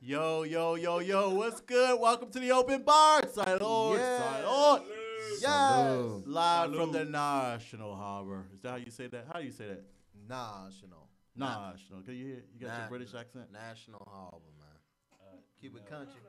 Yo, yo, yo, yo, what's good? Welcome to the open bar. Salud, salud. Yes. Live from the National Harbor. Is that how you say that? How do you say that? National. National. Can you hear? You got your British accent? National Harbor, man. Keep it country.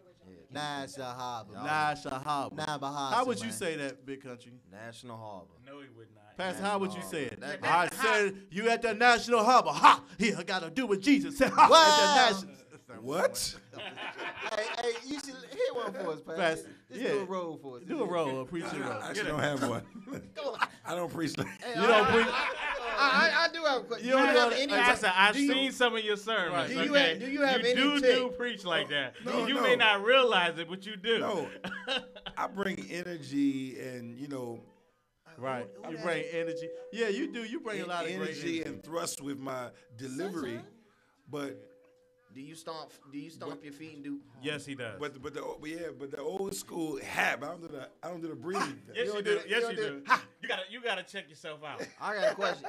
National Harbor. National Harbor. How would you say that, Big Country? National Harbor. No, he would not. Pastor, how would you say it? That- I said you at the National Harbor. Ha! Here, I got to do what Jesus said. Ha! Wow. At the National. What? Hey, you should hit one for us, Pastor. Pastor, Just yeah. do a roll for us. Do a roll, a preacher roll. I actually don't have one. I don't preach like Hey, You don't preach. I do have a question. You Do you don't have know- any? Pastor, I've do you- seen some of your sermons. Right. Do you okay? have- do you have any do tick? preach like that. No, you no. may not realize it, but you do. no. I bring energy and Right. You bring energy. Yeah, you do. You bring a lot of great energy energy. and thrust with my delivery, but Do you stomp your feet and do? Yes, he does. but the old school hap. I don't do the breathing. yes, you do. Yes, you do. You gotta check yourself out. I got a question.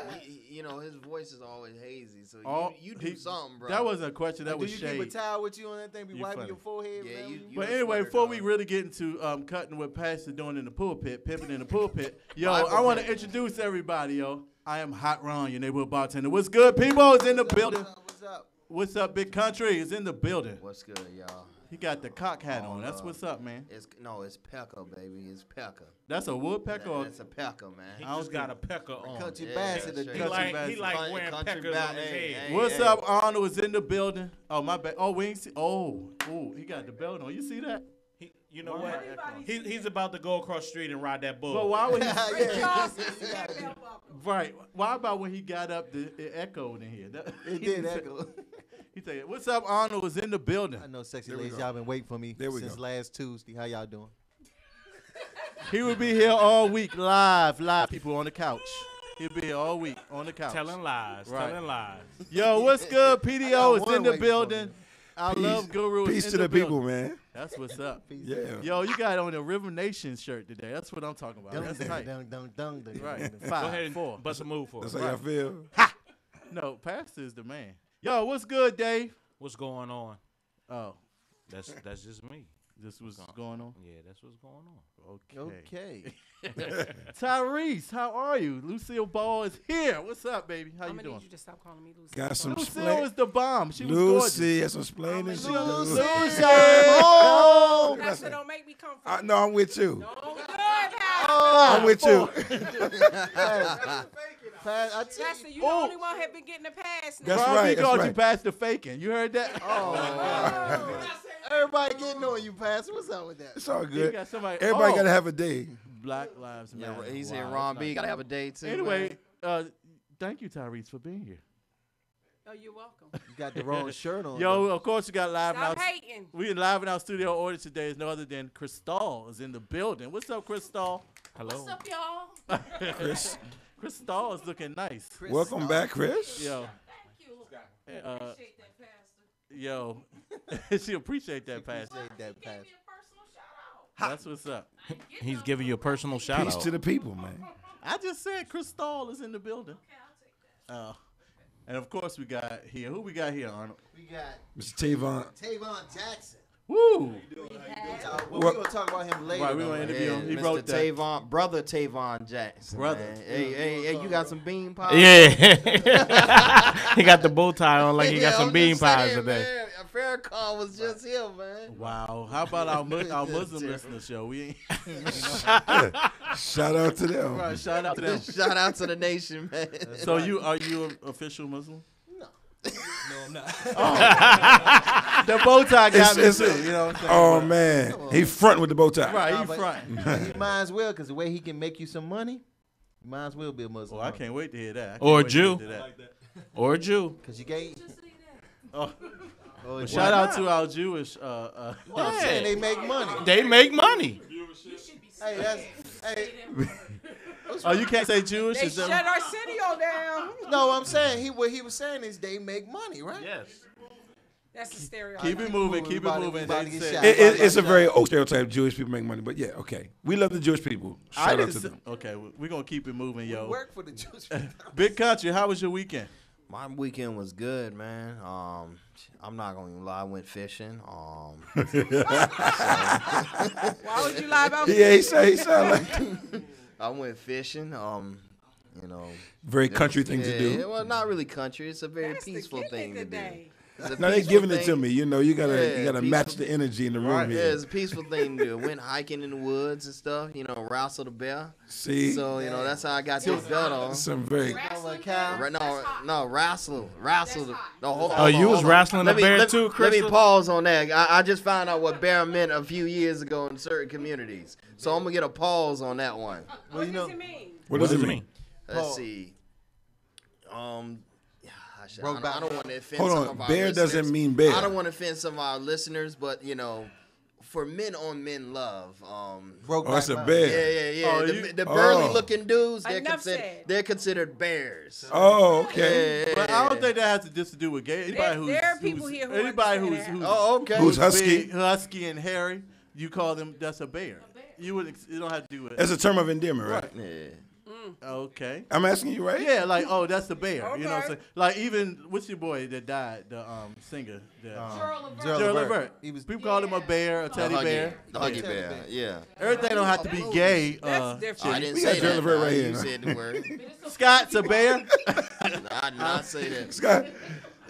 You know, his voice is always hazy, so you do something, bro. That wasn't a question. That Do was you keep a shade. tawel with you on that thing? Be You wiping funny. your forehead? Yeah, whenever you- But a anyway, sweater, before we dog. really get into cutting what Pastor doing in the pulpit, pimping in the pulpit, yo, Bible I want to pimp. introduce everybody, yo. I am Hot Ron, your neighborhood bartender. What's good, people? Is in the building. What's up? What's up, Big Country? Is in the building. What's good, y'all? He got the cock hat on. That's Uh, what's up, man. It's pecker, baby. It's pecker. That's a woodpecker. Or That's a pecker, man. He I just don't got a pecker on. Country Yeah, bastard. sure. the He Country like bastard. wearing Country peckers ba- on his hey, head. hey. What's up, Arnold? Is in the building. Oh, my bad. Oh, we ain't see. Oh, he got the belt on. You see that? You know Why what? am I He's about to go across the street and ride that bull. But why would he? Yeah. Right. Why about when he got up, it echoed in here? It did echo. He said, "What's up, Arnold? Is in the building." I know, sexy There we ladies, go. y'all been waiting for me There we since go. last Tuesday. How y'all doing? He will be here all week, live, people on the couch. He'll be here all week on the couch. telling lies, Right. telling lies. Yo, what's good? PDO is one in the waiting for building. me. I love Guru. Peace is to in the people, building. man. That's what's up. Yeah. Yo, you got on a River Nation shirt today. That's what I'm talking about. Dung, That's dung, tight. dung, dung, dung, dung. Right. Go 5, ahead and 4. bust a move for That's us. how y'all feel. No, Pastor is the man. Yo, what's good, Dave? What's going on? Oh, That's just me. this was going on. Yeah, that's what's going on. Okay. Okay. Tyrese, how are you? Lucille Ball is here. What's up, baby? How I'm you gonna doing? need you to stop calling me Lucy. Got some Lucille is the bomb. She was gorgeous. Lucy, that's some explaining. she do. Lucy. Oh, Pastor, don't make me come for you. No, I'm with you. Don't do it, Pastor. I'm with you. I tell Pastor, you. you the only one have been getting the pass now. That's Robbie right, that's called you right. Pastor Faking. You heard that? Oh, everybody getting on you, Pastor. What's up with that? It's all You good. got somebody. Everybody oh, gotta have a day. Black Lives Yeah, Matter. he said Wow, Ron that's B nice. gotta have a day too. Anyway, thank you, Tyrese, for being here. Oh, you're welcome. You got the wrong shirt on. Yo, of course, you got live Stop now. hating. We live in our studio audience today is no other than Cristal is in the building. What's up, Cristal? Hello. What's up, y'all? Chris, Cristal is looking nice. welcome back, Chris. Yo, Thank you. Appreciate that, Pastor. yo, she appreciate that, Pastor. Appreciate that, Give Pastor. me a personal shout out. That's what's up. He's giving you a personal shout Peace out. to the people, man. I just said Cristal is in the building. Okay, I'll take that. And of course, we got here. Who we got here, Arnold? We got Mr. Tavon. Tavon Jackson. Woo! Well, What- we're going to talk about him later. Right, we though, gonna right? interview him. He Mr. wrote that. Tavon, brother Tavon Jackson. Brother. man. Hey, you got some bean pies? Yeah. He got the bow tie on like he got Yeah, some I'm bean just pies saying, today. Man, Farrakhan was just here, man. Wow. How about our Muslim listeners show? We ain't. Shout out to them. Right, shout out to them. Shout out to the nation, man. So are you an official Muslim? No, I'm not. The bow tie got me It's- too. You know what I'm saying? Oh man, he front with the bow tie. Right, Nah, he but- fronting. He might as well, because the way he can make you some money, he might as well be a Muslim. Well, I can't wait to hear that. I can't Or a wait to Jew. hear that. Or a Jew. Because you can't. Oh, Oh, well, shout out to our Jewish. I'm saying they make money. They make money. Hey, that's. Hey, Oh, you can't say Jewish? They Is shut that- Arsenio down. no, I'm saying what he was saying is they make money, right? Yes. That's the stereotype. Keep it moving. Keep it Everybody- moving. everybody They get said- shot. It's a very old stereotype. Jewish people make money, but yeah, okay. We love the Jewish people. I Shout out didn't to say- them. Okay, we're gonna keep it moving, yo. Work for the Jewish people. Big Country, how was your weekend? My weekend was good, man. I'm not gonna lie. I went fishing. Why would you lie about Yeah, he sound like I went fishing. You know, very country thing to do. Yeah, well, not really country. It's a very That's the peaceful kid thing to do. today. It's a No, they peaceful giving it to thing. me. You know, you gotta Yeah, match peaceful. the energy in the room Right, yeah, here. it's a peaceful thing to do. Went hiking in the woods and stuff. You know, wrestle the bear. See, So you know that's how I got this belt on. some very. Right, no, wrestle the. No, hold on, Oh, you hold was on. wrestling Let the me- bear let- too, Let me Crystal? pause on that. I just found out what bear meant a few years ago in certain communities. So I'm gonna get a pause on that one. What does it mean? What does it mean? Let's see. I don't want to offend Hold some on, of our bear listeners. doesn't mean bear. I don't want to offend some of our listeners, but you know, for men on men love. Oh, it's a bear. Yeah. Oh, The burly looking dudes, Enough said. they're considered bears. Oh, okay. Yeah. But I don't think that has just to do with gay. Anybody There are people here who anybody understand who's that. Oh, okay. Who's husky? big, husky and hairy, you call them that's a bear. You don't have to do it. That's a term of endearment, right? Yeah. Okay. I'm asking you, right? Yeah, like that's a bear. You know what I'm Okay. saying? Like even what's your boy that died, the singer, Gerald Gerald Levert. Levert. People call him a bear, a teddy bear. The huggy bear. Yeah. Everything don't have to be gay. That's different. I didn't We say got Gerald that. Levert right You here. said the word. Scott's a bear. I did not say that. Scott,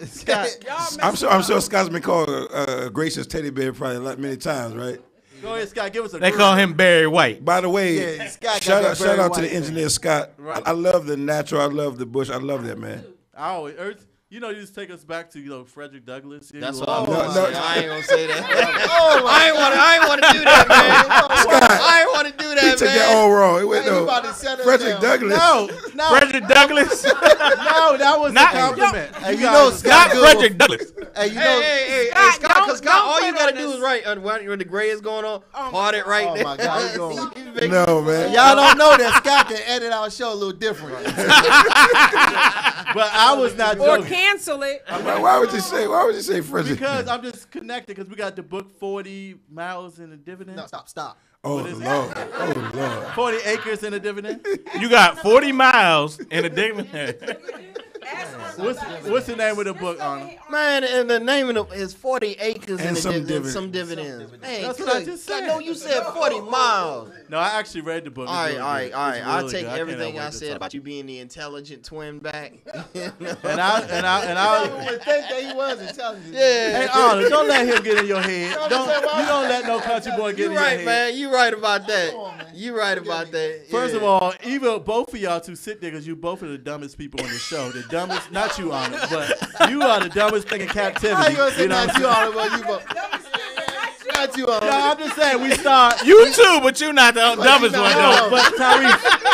Scott, Y'all I'm sure Scott's been called a gracious teddy bear probably many times, right? go ahead, Scott. Give us a. They call him Barry White. By the way, Yeah, Scott got shout that out Barry to White the thing. engineer Scott. Right. I love the natural. I love the bush. I love that, man. I always, you just take us back to Frederick Douglass. Yeah, That's you what I'm love- gonna no. say. I ain't gonna say that. I ain't want to do that, man. I ain't want to do He that, took man. that all wrong. It went Hey, you no. about to shut us Frederick down. Douglass. No, Frederick Douglass? no, that was Not- a compliment. Hey, you know guys- Scott Not good. Frederick Douglass. Hey, you know. Hey, Scott, Scott, don't- because Scott, don't all you put gotta on do this- is when the gray is going on, part it right Oh there. my God, we going. No, man. Y'all don't know that Scott can edit our show a little different. But I was not Or joking. cancel it. Why would you say Frederick? Because I'm just connected because we got the book 40 miles in the dividend. No, stop. Oh is it? Lord. Oh Lord. 40 acres in the dividend. You got 40 miles in a dividend. What's the name of the book, Arnold? Man, and the name of it is 40 acres And and some some dividends. Man, That's what I just said. I know you said 40 miles. No, I actually read the book. It's All right. really good. I'll It's take really good. I everything cannot I wait to said talk. about you being the intelligent twin back. And I I would think that he was intelligent. Yeah. Hey, Arnold, don't let him get in your head. You don't let no country boy get You in your right, head. man. You right about that. You right about that. First Yeah. of all, even both of y'all two sit there because you both are the dumbest people on the show. The dumbest, not you, Arnold, but you are the dumbest thing in captivity. How you gonna say know what not I'm you, saying? Oliver? You both. Not you, Oliver. No, I'm just saying we start. You too, but you're not the dumbest one, No, though. but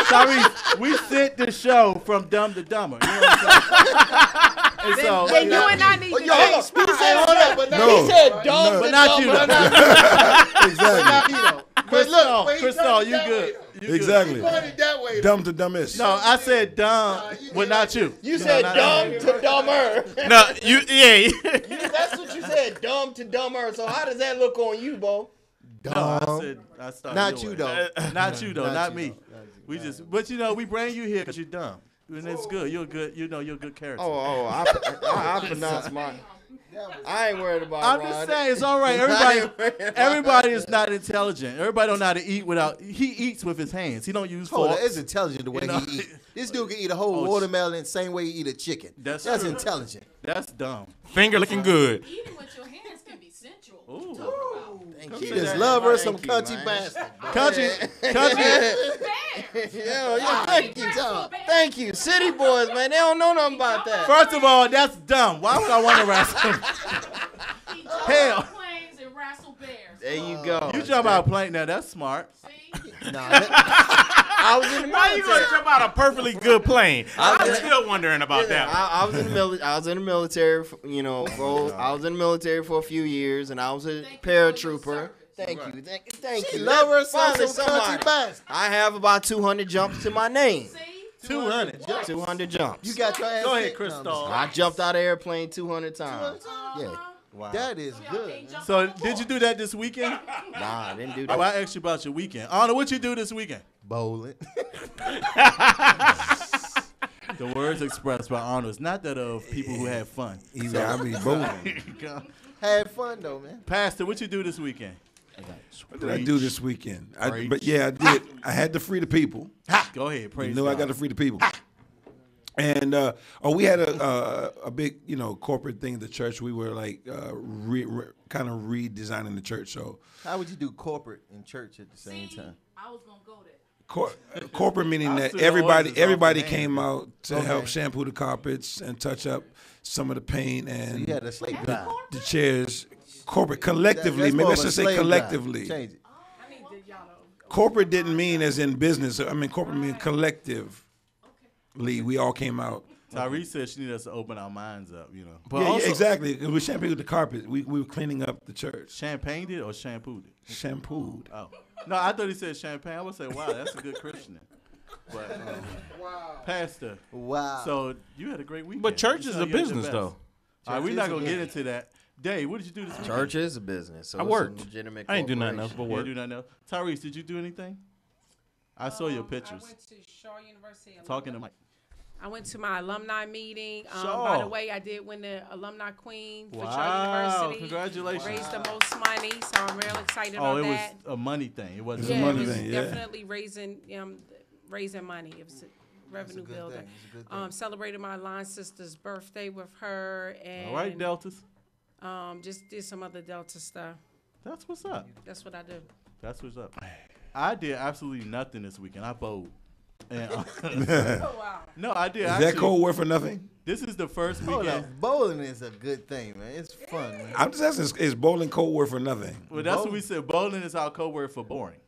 Tyrese, we sent the show from dumb to dumber. You know what I'm saying? And so, Then you and I need to Yo, hold change on. spots. Hold on, but No. He said dumb, No. but not you. But though. Exactly. not me though. But look, when he Crystal, turned you it that good. way, You good. Exactly. he pointed that way. Dumb to dumbest. No, I said dumb, but not you. You said not dumb to dumber. No, yeah. That's what you said, dumb to dumber. So how does that look on you, Bo? No, I said I started Not your you way. though. Not you though, not you, me. though. But we bring you here because you're dumb, and it's good. You're good. You're a good character. I pronounce my. I ain't worried about I'm Ron. just saying it's all right. Everybody is not intelligent. Everybody don't know how to eat without. He eats with his hands. He don't use Hold on, forks. it's intelligent the way You know? he eat. This dude can eat a whole Oh, watermelon the same way he eat a chicken. That's That's true. intelligent. That's dumb. Finger looking good. Eating with your hands can be sensual. Ooh. He just love her some Thank you, country man. bastard. Country. Yeah, thank you, thank you. City boys, man, they don't know nothing about that. First of all, that's dumb. Why would I want to wrestle? He jump Hell. on planes and wrestle bears. There you go. You jump out playing now. That's smart. See? I was in the Why you gonna military. jump out a perfectly good plane? I'm still wondering about that. I was in the military. I was in the military. I was in the military for a few years, and I was a paratrooper. Thank you, thank you. Love her some Finally, country somebody. bastard. I have about 200 jumps to my name. See? 200. 200 jumps. You got your ass. Go ahead, hit? Crystal. I jumped out of airplane 200 times. Yeah. Wow. That is good. So did you do that this weekend? Nah, I didn't do Oh, that. I asked you about your weekend. Arnold, what you do this weekend? Bowling. The words expressed by Arnold is not that of people who had fun. I mean, bowling. Had fun though, man. Pastor, what you do this weekend? What did I do this weekend? Preach. But yeah, I did. I had to free the people. Go ahead, praise You know, God. I got to free the people. And we had a big, corporate thing at the church. We were like kind of redesigning the church. So How would you do corporate and church at the same See, time? I was gonna go there. corporate meaning I that stood on orders everybody off the came hand. out to help shampoo the carpets and touch up some of the paint So and you had a slave drive. the chairs. Corporate collectively, That's maybe more let's of a just say slave drive. collectively. Change it. I need to, y'all know. Corporate didn't mean as in business. I mean corporate mean collectively. We all came out. Tyrese said she needed us to open our minds up, But Yeah, also, exactly. We shampooed the carpet. We were cleaning up the church. Champagned it or shampooed it? Shampooed. Oh. No, I thought he said champagne. I would say, wow, that's a good Christian. But, Pastor, Wow. so you had a great weekend. but church You is sound a like you had the business, best. though. All right, we're Church not is a going to get business. into that. Dave, what did you do this weekend? Church is a business. So I it's worked. A legitimate I ain't do nothing else corporation. but You work. didn't do nothing else? Tyrese, did you do anything? I saw your pictures. I went to Shaw University. Talking to Mike. I went to my alumni meeting. Shaw. By the way, I did win the alumni queen for Shaw Wow, University. congratulations. Raised the most money, so I'm real excited Oh, about it was that. a money thing. It wasn't It's a Yeah, money it was thing, yeah. definitely raising money. It was a revenue good builder. thing. It's a good thing. Celebrated my line sister's birthday with her, and All right, Deltas. just did some other Delta stuff. That's what's up. That's what I do. That's what's up. I did absolutely nothing this weekend. I bowled. And, Oh wow! no, I did. Is actually, that code word for nothing? This is the first Hold weekend. on. Bowling is a good thing, man. It's fun, man. I'm just asking, is bowling code word for nothing? Well, that's what we said. Bowling is our code word for boring.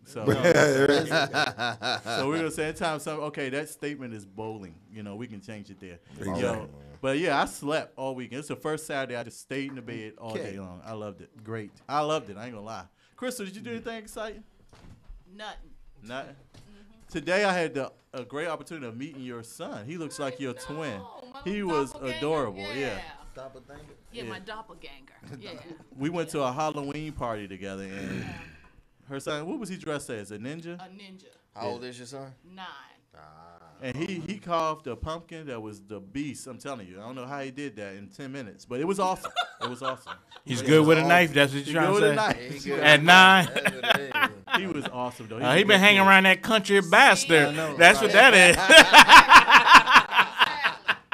So, so we're gonna say anytime okay, that statement is bowling. We can change it there. Exactly. But yeah, I slept all weekend. It's the first Saturday I just stayed in the bed all day long. I loved it. Great. I loved it. I ain't gonna lie. Crystal, did you do anything exciting? Nothing. Nothing. Today I had a great opportunity of meeting your son. He looks like your twin. Oh, my He little was doppelganger. adorable. Yeah. Stop a thing. Yeah, Yeah. my doppelganger. Yeah. We went to a Halloween party together, and her son, what was he dressed as? A ninja? A ninja. How old is your son? 9. And he carved a pumpkin that was the beast. I'm telling you, I don't know how he did that in 10 minutes, but it was awesome. It was awesome. He's good with a knife. That's what He you're trying good to with a say. knife. good. At 9, That's what it is. He was awesome though. he been hanging around that country bastard. I know, That's what that is.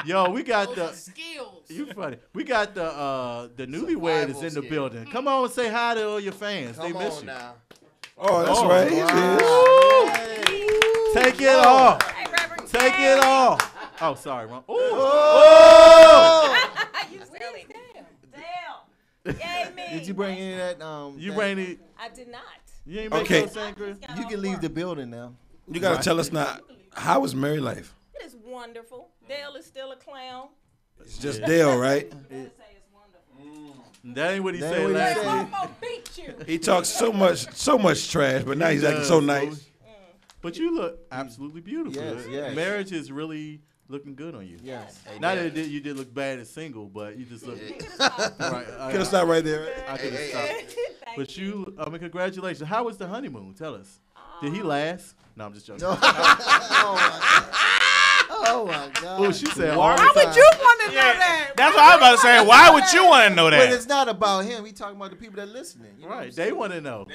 Yo, we got Those the. are skills. You funny. We got the newlywed is in the skills. building. Come on and say hi to all your fans. Come they miss on you. now. Oh, that's Oh, right. wow. It is. Take it off. Hey, Reverend. Take it off. Oh, sorry, wrong. Ooh. You silly. Damn. Yay, me. Did you bring any of that? You that- bring it. I did not. You ain't make Okay. no sangria. You can leave the building now. You gotta tell us now. How is married life? It is wonderful. Dale is still a clown. It's just Dale, right? I say it's wonderful. That ain't what he That said ain't what he last said. week. I'm gonna beat you. He talks so much trash, but now he's acting so does, nice. fool. But you look absolutely beautiful. Yes, yes. Marriage is really looking good on you. Yes. Not that you did look bad as single, but you just look right. Could have stopped right there. I could have stopped. Thank But you, congratulations. How was the honeymoon? Tell us. Did he last? No, I'm just joking. Oh my God. Oh, she said, Why all Why would you want to know that? That's what I was about to say. Why would you want to know But that? it's not about him. We talking about the people that listening. You know what I'm Right, they want to know.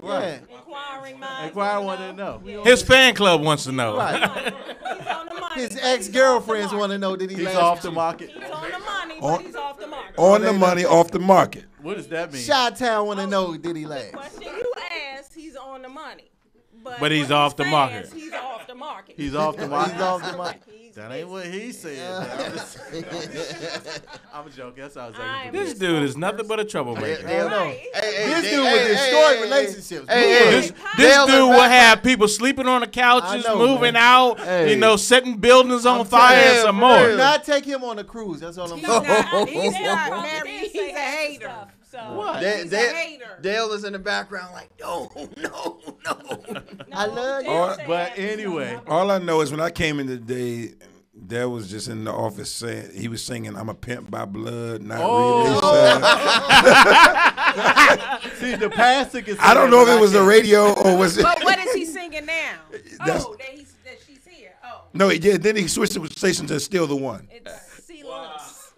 saying? Inquiring minds. Inquirer want to know. His fan club wants to know. Right. He's on the money. His but ex-girlfriends he's want to know, did he He's last? off the market. He's on the money, On- but he's off the market. On the money, off the market. What does that mean? Chi-Town want to know, did he last? Question you asked, he's on the money. But he's for off his the fans, market. He's off the market. He's off the market. He's off the market. He's That ain't what he said. I'm joking. That's how I was I'm like. This dude is nothing but a troublemaker. Hell no. Right. This dude would destroy relationships. This Dale dude in will back- have people sleeping on the couches, I know, moving man. out, Hey. setting buildings on I'm fire and telling some you, more. do not take him on a cruise. That's all I'm He's saying. not, he's Dale not probably married. did He's say a half the hater. stuff, so. What? He's a hater. Dale is in the background like, no. No, I love you. Dale said But half the stuff. anyway, All I know is when I came in today, Dale was just in the office saying he was singing "I'm a pimp by blood, not really." see, the pastor can. I don't know if it was the radio or was it. But what is he singing now? That's- Oh, that she's here. Oh. No, then he switched the station to Still the One. It's silence.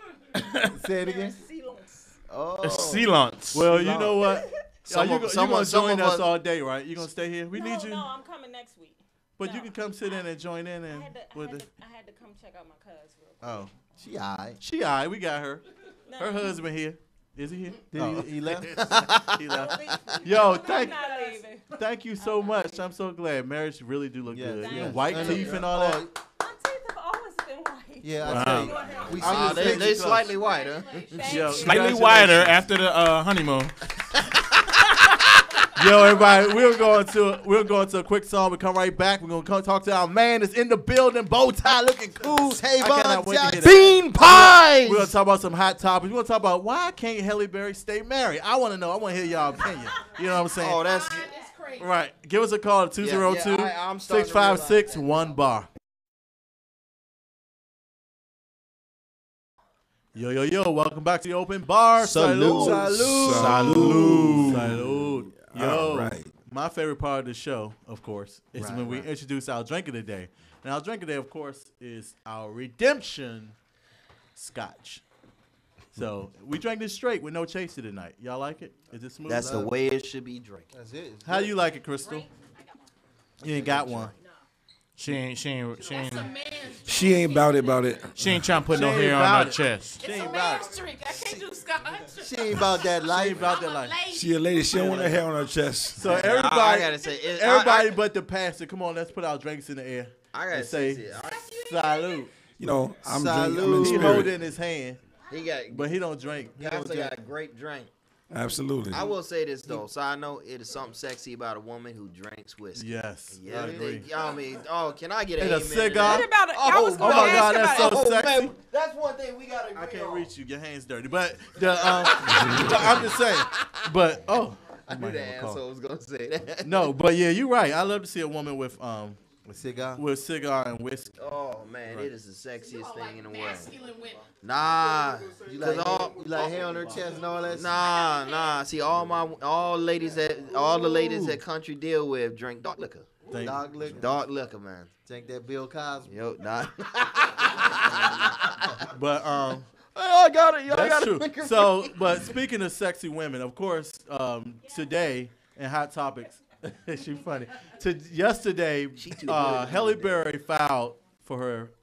Say it again. Silence. Oh. Sealants. Well, you know what? Some you of- gonna some of- some join of us us- all day, right? You gonna stay here? We No, need you. no, I'm coming next week. But you no. can come sit in and join in and I with had, the. to, I had to come check out my cuz real quick. Oh, She alright. she alright. We got her. No, Her husband here. Is he here? Did he left? He left. Yo, I'm not leaving. thank you so much. I'm so glad. Marriage really do look Yes, good. yes. White And, teeth and all that. My teeth have always been white. Yeah, I Wow. tell you. We see Ah, the They picture. slightly white, huh? Thank Yo, you. Slightly congratulations. wider after the honeymoon. Yo, everybody, we're going to a quick song. We come right back. We're gonna come talk to our man that's in the building, bow tie, looking cool. I cannot wait to hear that. Bean pies. We're gonna talk about some hot topics. We're gonna talk about why can't Halle Berry stay married. I want to know. I want to hear y'all opinion. You know what I'm saying? Oh, that's It's crazy. Right. Give us a call at 202-656-1-BAR. Yo, welcome back to the open bar. Salute. Salute. Yo, All right. my favorite part of the show, of course, is Right, when we introduce our drink of the day. And our drink of the day, of course, is our Redemption Scotch. So we drank this straight with no chaser tonight. Y'all like it? Is it smooth? That's the way it should be drank. That's it. It's How good. you like it, Crystal? You ain't got one. She ain't That's a man's drink. She ain't about it. She ain't trying to put no She ain't hair on about her it. chest. It's ain't a about man's drink. I can't do scotch. She ain't about that She life. ain't about that I'm a life. lady. She a lady. She don't want her hair on her chest. So I everybody, gotta say, everybody but the pastor. Come on, let's put our drinks in the air. I gotta and say say, salute. You know, I'm Salute. drinking. I'm in He hold spirit. it in his hand, he got, but he don't drink. He don't Pastor drink. got a great drink. Absolutely. I will say this though, so I know it is something sexy about a woman who drinks whiskey. Yes, Yeah, I agree. I mean, oh, can I get an And a amen to cigar. that? What about it? I was oh going my to God, ask that's about so it. sexy. man, that's one thing we gotta agree I can't on. reach you. Your hand's dirty. But the I'm just saying. But I knew the asshole was gonna say that. no. But yeah, you're right. I love to see a woman with A cigar. cigar and whiskey. Oh man, it is the sexiest thing in the world. Masculine women. Nah, You 'cause like, all, you like hair on her chest and all that? nah. See, all the ladies that country deal with drink dark liquor. Thank- Dog liquor. Dark liquor, man. Drink that Bill Cosby. Yo, nah. But I got it. that's true. So, but speaking of sexy women, of course, today in Hot Topics, she funny. Yesterday, Halle Berry filed for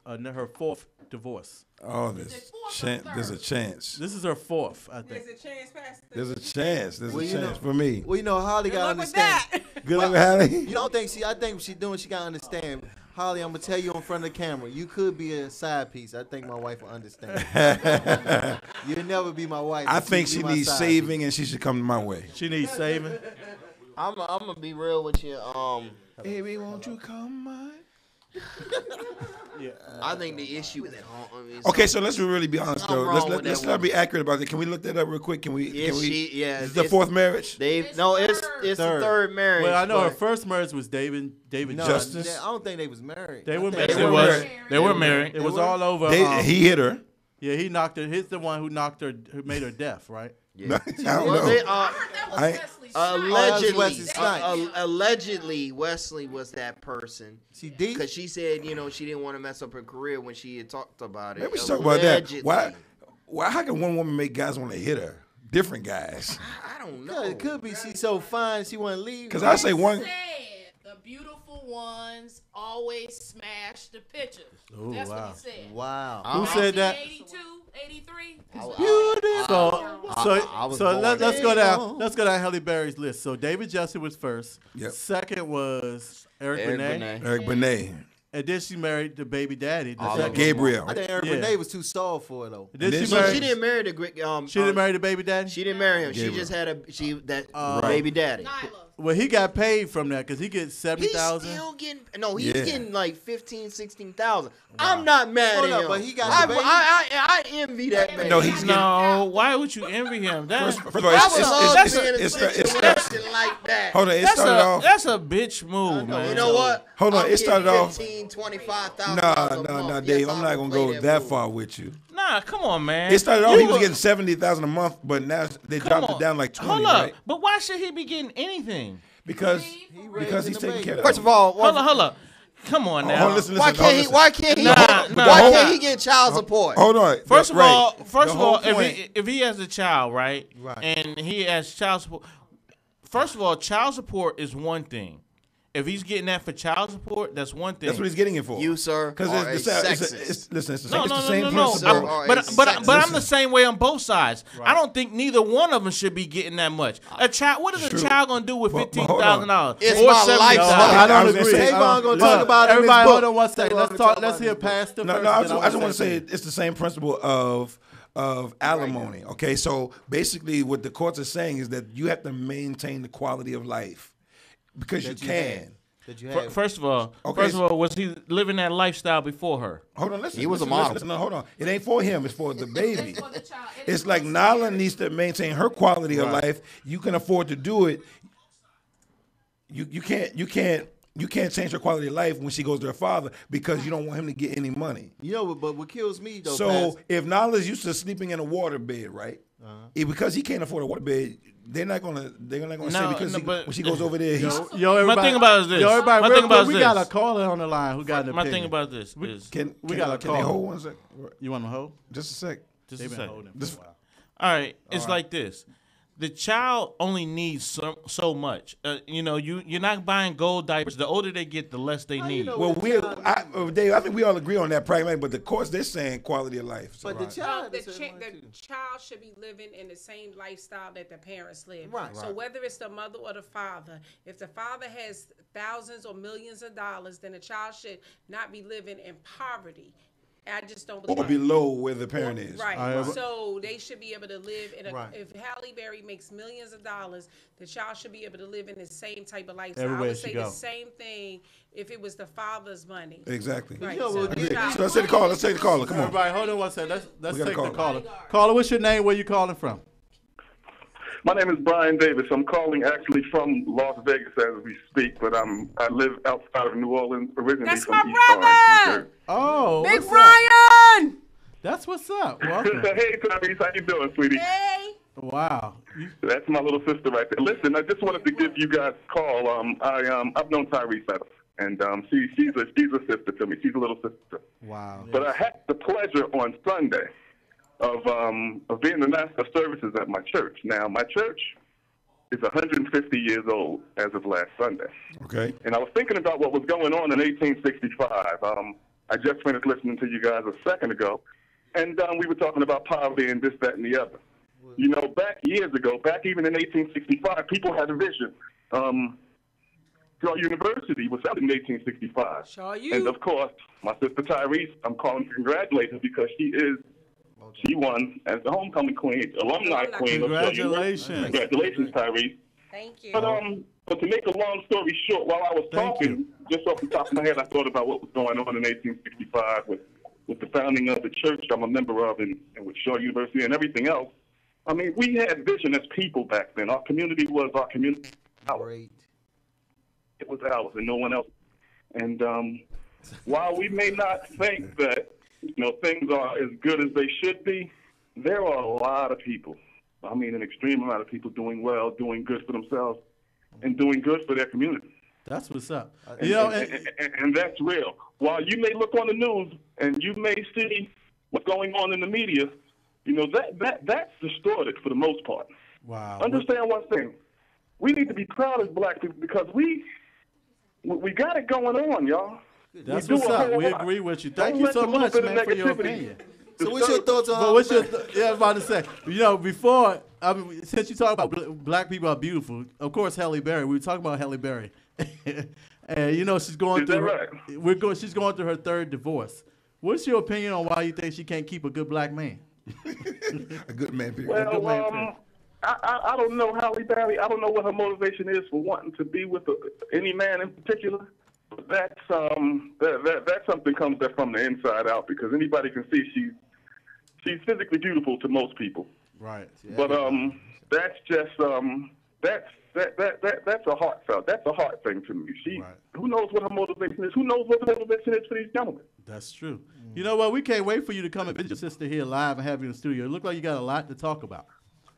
her fourth divorce. Oh, there's a chance. This is her fourth, I think. There's a chance, Pastor. There's a chance. There's Well, a you chance know- for me. Well, you know, Holly got to Look with understand. that. Good luck, Hallie. You don't think I think what she doing, she got to understand. Holly, I'm going to tell you in front of the camera, you could be a side piece. I think my wife will understand. You'll never be my wife. I but think you'll she be my needs side saving, and she should come my way. She needs saving. I'm gonna be real with you. Baby, won't you come my? I think the issue is Okay, so let's really be honest Something though. wrong with Let's that not be woman. accurate about it. Can we look that up real quick? Can we? Is she? Yeah. Is this the fourth marriage? It's the third marriage. Well, I know her but first marriage was David No, Justice? I don't think they was married. They were I think married. They was. They were married. It was all over. He hit her. Yeah, he knocked her. He's the one who knocked her, who made her deaf, right? Yeah. I don't Well, know. they, That was I- Wesley. Wesley allegedly, Snipes. allegedly, Wesley was that person She deep. because she said, she didn't want to mess up her career when she had talked about it. Maybe we should talk about that. Allegedly. Why? How can one woman make guys want to hit her? Different guys. I don't know. Yeah, it could be she's so fine she want to leave. Because I say one. Said the beautiful ones always smash the picture. Oh, That's wow. what he said. Wow. Who said that? 82, 83. I was born Let's there. go down. Let's go down Halle Berry's list. So David Justice was first. Yep. Second was Eric Eric Benet. Benet. Eric Benet. And then she married the baby daddy. The Oliver. second. Gabriel. I think Eric Yeah. Benet was too soft for it though. And then And she then So married. she didn't marry the great. She didn't marry the baby daddy. She didn't marry him. She Gabriel. just had that Right. baby daddy. Nyla. Well, he got paid from that because he gets He's 70,000. still getting he's Yeah. getting like 15,000, 16,000. I'm not mad Hold at up, him. but he got I, the baby? I envy that man. No, he's getting. No, why would you envy him? That's First of all, I would love it's, to be in a it's, situation like that. hold on. It started off. that's a bitch move, man. You know what? Hold on, I'm it started getting off- 15, 25,000 Nah, Dave. I'm not gonna go that far with you. Nah, come on, man. It started off. He was You- getting 70,000 a month, but now they come dropped on. it down like 20, Hold up, right? but why should he be getting anything? Because raising he's the taking baby. care of. First of all, Hold up. Come on Oh, now. listen, Why listen, can't he? listen. Why can't he? Nah, Why nah. can't he get child support? Hold on. First of Right. all, The whole if he has a child, right, Right. and he has child support. First of all, child support is one thing. If he's getting that for child support, that's one thing. That's what he's getting it for. You, sir, Because are a listen, sexist. it's the same, No, it's no, the no, same no, no. principle. Are a But I'm the sexist. same way on both sides. I don't think neither one of them should be getting that much. A child, what is a True. child gonna do with But $15,000 It's or my $70,000? lifestyle. I don't I was gonna agree. say, Tavon gonna Look, talk about it in his everybody. book. Hold on one second. Tavon Let's gonna talk. talk Let's about hear it in his book. Pastor No, first. no, I then just want to say say it's the same principle of alimony. Okay, so basically, what the courts are saying is that you have to maintain the quality of life because you That you can. had. That you had. First of all, Okay. was he living that lifestyle before her? Hold on, listen. He was a listen, model. Listen, no, hold on. It ain't for him. It's for the baby. for the child. It's like Nala needs to maintain her quality of life. You can afford to do it. You can't change her quality of life when she goes to her father because you don't want him to get any money. You know, but what kills me though, So Pastor, if Nala's used to sleeping in a water bed, right? Because he can't afford a water bed, they're not gonna No, say because no, but- when she goes over there, he's Yo, everybody, My thing about it is this. Yo, everybody, My real thing about quick, it we is got this. a caller on the line who got an My opinion. thing about this is can We got a can they call. hold one sec? You want to hold? Just a sec. just They've a been second. holding for This- a while. All right, it's like this. The child only needs so much. You're not buying gold diapers. The older they get, the less they need. know- Well, Well, Dave, I think we all agree on that pragmatic, but the courts they're saying quality of life. So. but the child, The, is chi- one the too. child should be living in the same lifestyle that the parents live. Right. So whether it's the mother or the father, if the father has thousands or millions of dollars, then the child should not be living in poverty. I just don't believe Or below where the parent is. Right. All right. So they should be able to live in a. Right. If Halle Berry makes millions of dollars, the child should be able to live in the same type of lifestyle. Everywhere I would she say go. the same thing if it was the father's money. Exactly. Right. You know So what, the yeah, child- So let's take the caller. Let's take the caller. Come on. Everybody, hold on one second. Let's We got a take the caller. caller. Caller, what's your name? Where you calling from? My name is Brian Davis. I'm calling actually from Las Vegas as we speak, but I live outside of New Orleans, originally That's from my East Orange, New brother! Jersey. Oh, Big what's up? Brian! That's what's up. Welcome. Hey, Tyrese, how you doing, sweetie? Hey. Wow. That's my little sister right there. Listen, I just wanted to give you guys a call. I've known Tyrese better, and she's a sister to me. She's a little sister. Wow. But I had the pleasure on Sunday of being the master of services at my church. Now, my church is 150 years old as of last Sunday. Okay. And I was thinking about what was going on in 1865. I just finished listening to you guys a second ago, and we were talking about poverty and this, that, and the other. You know, back years ago, back even in 1865, people had a vision. Shaw University was founded in 1865. Shaw U. And of course, my sister Tyrese, I'm calling to congratulate her because she won as the homecoming queen, alumni queen of Shaw University. Congratulations. Congratulations, Tyrese. Thank you. But to make a long story short, while I was Thank talking, just off the top of my head, I thought about what was going on in 1865 with the founding of the church I'm a member of and with Shaw University and everything else. I mean, we had vision as people back then. Our community was our community. Great. It was ours and no one else. And while we may not think that things are as good as they should be, there are a lot of people. I mean, an extreme amount of people doing well, doing good for themselves, and doing good for their community. That's what's up. And that's real. While you may look on the news and you may see what's going on in the media, that's distorted for the most part. Wow. Understand one thing. We need to be proud as black people because we got it going on, y'all. That's We do what's a up. whole We lot. agree with you. Don't Thank you let so a little much, bit of man, for your negativity opinion. So what's your thoughts on? But what's your I was about to say, before, since you talk about black people are beautiful, of course, Halle Berry. We were talking about Halle Berry, and she's going Is that through. right? She's going through her third divorce. What's your opinion on why you think she can't keep a good black man? A good man. Period. Well, I don't know Halle Berry. I don't know what her motivation is for wanting to be with any man in particular. But that's something comes from the inside out because anybody can see she's physically beautiful to most people. Right. But that's just that's a heartfelt. That's a heart thing to me. Right. Who knows what her motivation is? Who knows what the motivation is for these gentlemen? That's true. You know what? We can't wait for you to come and visit your sister here live and have you in the studio. It looks like you got a lot to talk about.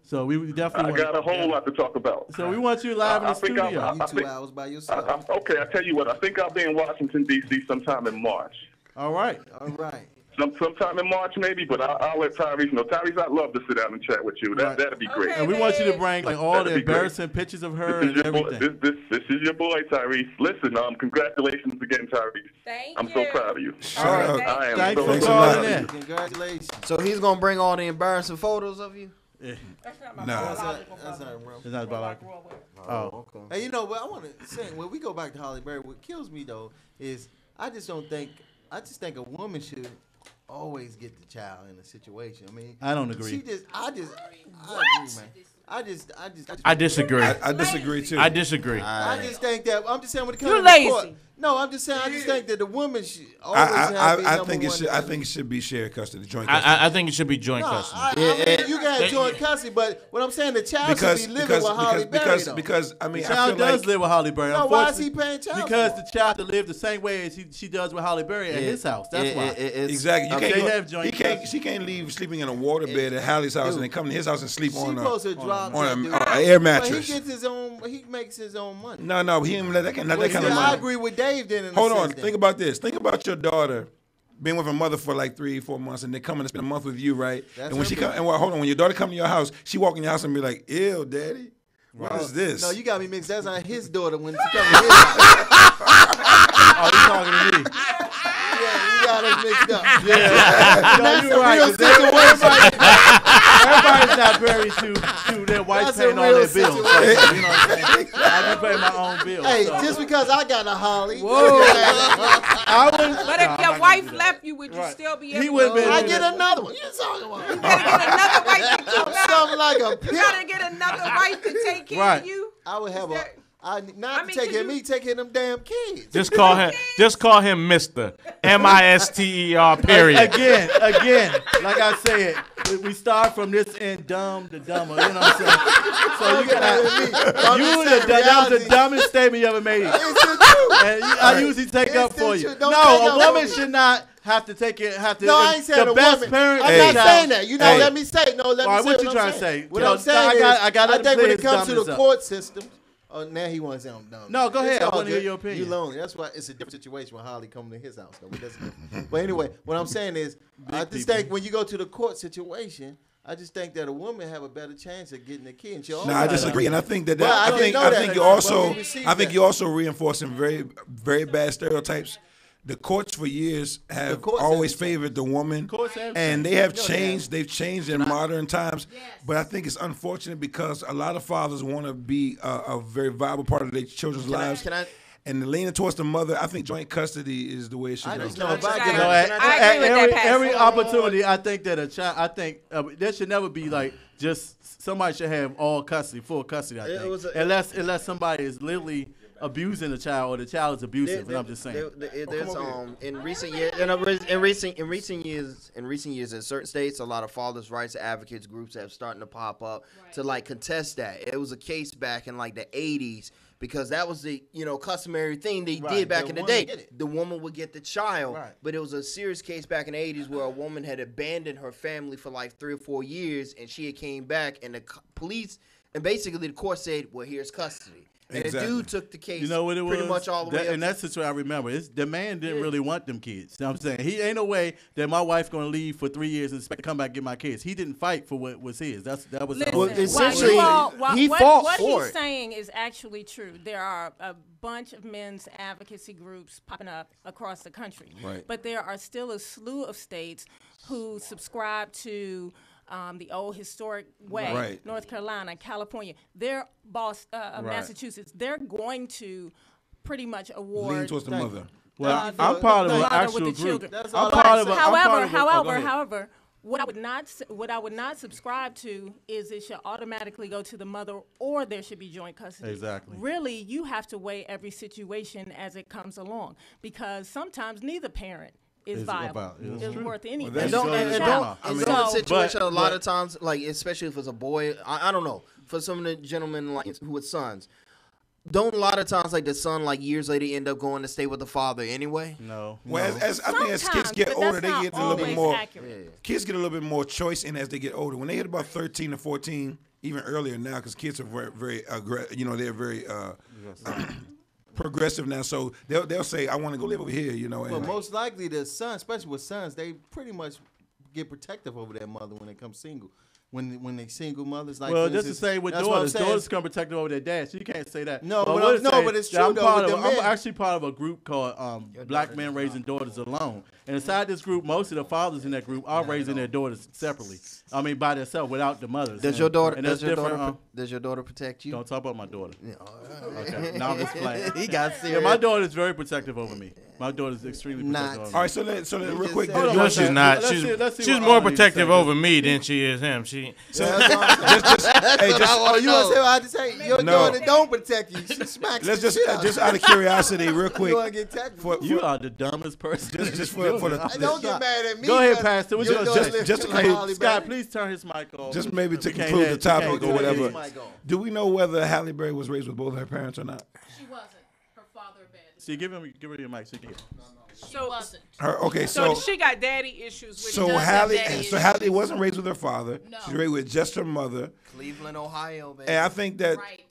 So we definitely. I got a whole lot to talk about. So we want you live in the studio. You 2 hours by yourself. Okay, I tell you what. I think I'll be in Washington D.C. sometime in March. All right. Sometime in March, maybe, but I'll let Tyrese know. Tyrese, I'd love to sit down and chat with you. That'd be great. And we want you to bring like all the embarrassing pictures of her and everything. This is your boy, Tyrese. Listen, congratulations again, Tyrese. I'm so proud of you. All right. I am Thanks so for calling in. Congratulations. So he's gonna bring all the embarrassing photos of you? Yeah. That's not my That's not bro. It's not about Oh, okay. Hey, you know what I want to say? When we go back to Halle Berry, what kills me though is I just think a woman should always get the child in a situation. I mean, I don't agree. I agree, man. I disagree. I disagree too. I disagree. I just think that I'm just saying when it comes You to lazy. court. No, I'm just saying I just think that the woman should always have I think it should. I think it should be shared custody, joint custody. I think it should be joint custody. I mean, you can have joint custody, but what I'm saying, the child should be living with Halle Berry, though. Because I mean, The child does live with Halle Berry. No, why is he paying child Because support? the child to live the same way as she does with Halle Berry at his house. That's why. Exactly. You They can't. have joint She can't leave sleeping in a water bed at Halle's house and then come to his house and sleep She on supposed to drop that an dude. air But mattress. he gets his own. He makes his own money. No, he didn't let that kind of Well, see, money. I agree with Dave. Then in a Hold on. sense, then. Think about this. Think about your daughter being with her mother for like 3-4 months and then coming to spend a month with you, right? That's and when her she business. come, hold on, when your daughter come to your house, she walk in your house and be like, "Ew, daddy, what is this?" No, you got me mixed. That's not his daughter when she comes to his house. Oh, you talking to me? Yeah, you got us mixed up. Yeah. No, you're right. 'cause everybody's not married to their wife That's a paying all real their bills. situation. You know what I'm saying? I do pay my own bills. Hey, so. just because I got a Holly. Whoa. I wouldn't. But if your wife left you, would you still be able He would've been- I get another one. You talking about? You gotta get another wife to keep up. Something like a You pimp. gotta get another wife to take care Right. of you. I would have Is a. that- Not I mean, to take could care of you- me, take care of them damn kids. Just call him Mr. Mister. Period. Again, like I said, we start from this end dumb to dumber. You know what I'm saying? So you that was the dumbest statement you ever made. It's the truth. And I usually take It's up the for you. truth. Don't No, take a up for woman me. should not have to take it. No, I ain't saying the a best woman. parent. I'm is not the saying child. that. You know, Hey. let me say. No, let me All right, say. what you I'm trying to saying. say? What Yo, I'm saying I got is, I to think play when it his comes to dumbness the up. court system, oh, now he wants to say I'm dumb. No, go ahead. It's I all wanna hear good. your opinion. You lonely. That's why it's a different situation when Holly coming to his house. Though. But, but anyway, what I'm saying is, I just think when you go to the court situation, I just think that a woman have a better chance of getting a kid. And she No, I disagree, and I think that, Well, I didn't know that. think you But also, we received I think that. you also reinforcing very, very bad stereotypes. The courts for years have courts always have favored the woman, Courts have and they have No, they changed. They've changed in modern times, but I think it's unfortunate because a lot of fathers want to be a very viable part of their children's lives. Can I? And leaning towards the mother, I think joint custody is the way it should I go. just know if I I get You know, agree. a, I agree with that, every Pastor. opportunity, I think that a child, I think there should never be like just somebody should have all custody, full custody. I It think was unless somebody is literally abusing the child or the child is abusive. And I'm just saying. There's in recent years, in recent years, in certain states, a lot of fathers' rights advocates groups have starting to pop up to like contest that. It was a case back in like the 80s. Because that was the customary thing they did back in the day. The woman would get the child, but it was a serious case back in the 80s where a woman had abandoned her family for like 3 or 4 years, and she had came back, and the police and basically the court said, "Well, here's custody." And the dude took the case. You know what it was? Pretty much all the way up. And that's what I remember. The man didn't really want them kids. You know what I'm saying? He ain't no way that my wife gonna leave for 3 years and expect to come back and get my kids. He didn't fight for what was his. That was Well, Listen, essentially, he what fought for he's it. saying is actually true. There are a bunch of men's advocacy groups popping up across the country. Right. But there are still a slew of states who subscribe to the old historic way. Right. North Carolina, California. They're Massachusetts. They're going to pretty much award. Lean towards the mother. Well, I'm part of the an mother actual with the group. children. That's I'm all part I'm of a. saying. I'm part of a- oh, go ahead. However, what I would not subscribe to is it should automatically go to the mother or there should be joint custody. Exactly. Really, you have to weigh every situation as it comes along because sometimes neither parent is viable. Is worth anything. that's to the And child. don't the situation but- a lot of times, like especially if it's a boy, I don't know, for some of the gentlemen like who with sons, don't a lot of times like the son like years later end up going to stay with the father anyway? No. Well, as I think as kids Sometimes, get but older, that's they not get a little bit always more. accurate. Kids get a little bit more choice in as they get older. When they hit about 13 to 14, even earlier now because kids are very they're very progressive now. So they'll say, I want to go live over here, you know. But most likely the son, especially with sons, they pretty much get protective over their mother when they come single. When they single mothers, like well, just the same with daughters. Daughters come protective over their dad, so you can't say that. No, but it's true I'm actually part of a group called Black Men Raising Daughters Alone, and inside this group, most of the fathers in that group are raising their daughters separately. I mean, by themselves, without the mothers. Does your daughter? Does your daughter protect you? Don't talk about my daughter. Okay, now I'm just playing. He got serious. Yeah, my daughter is very protective over me. My daughter is extremely protective over me. All right, so let real quick. No, she's not. She's more protective over me than she is him. You want to say what I had to say? Your daughter don't protect you. She smacks Let's the shit out. just out of curiosity, real quick. You want to get technical? You are the dumbest person. Just for the Don't get mad at me. Go ahead, Pastor. What you gonna say? Just Scott, please turn his mic off. just maybe to We can't conclude have- the topic we or can't whatever. have his mic on. Do we know whether Halle Berry was raised with both her parents or not? She wasn't. Her father abandoned. See, give her your mic. So you can. She wasn't. So she got daddy issues with So Halle wasn't raised with her father. No. She's raised with just her mother. Cleveland, Ohio, baby. And I think that Right.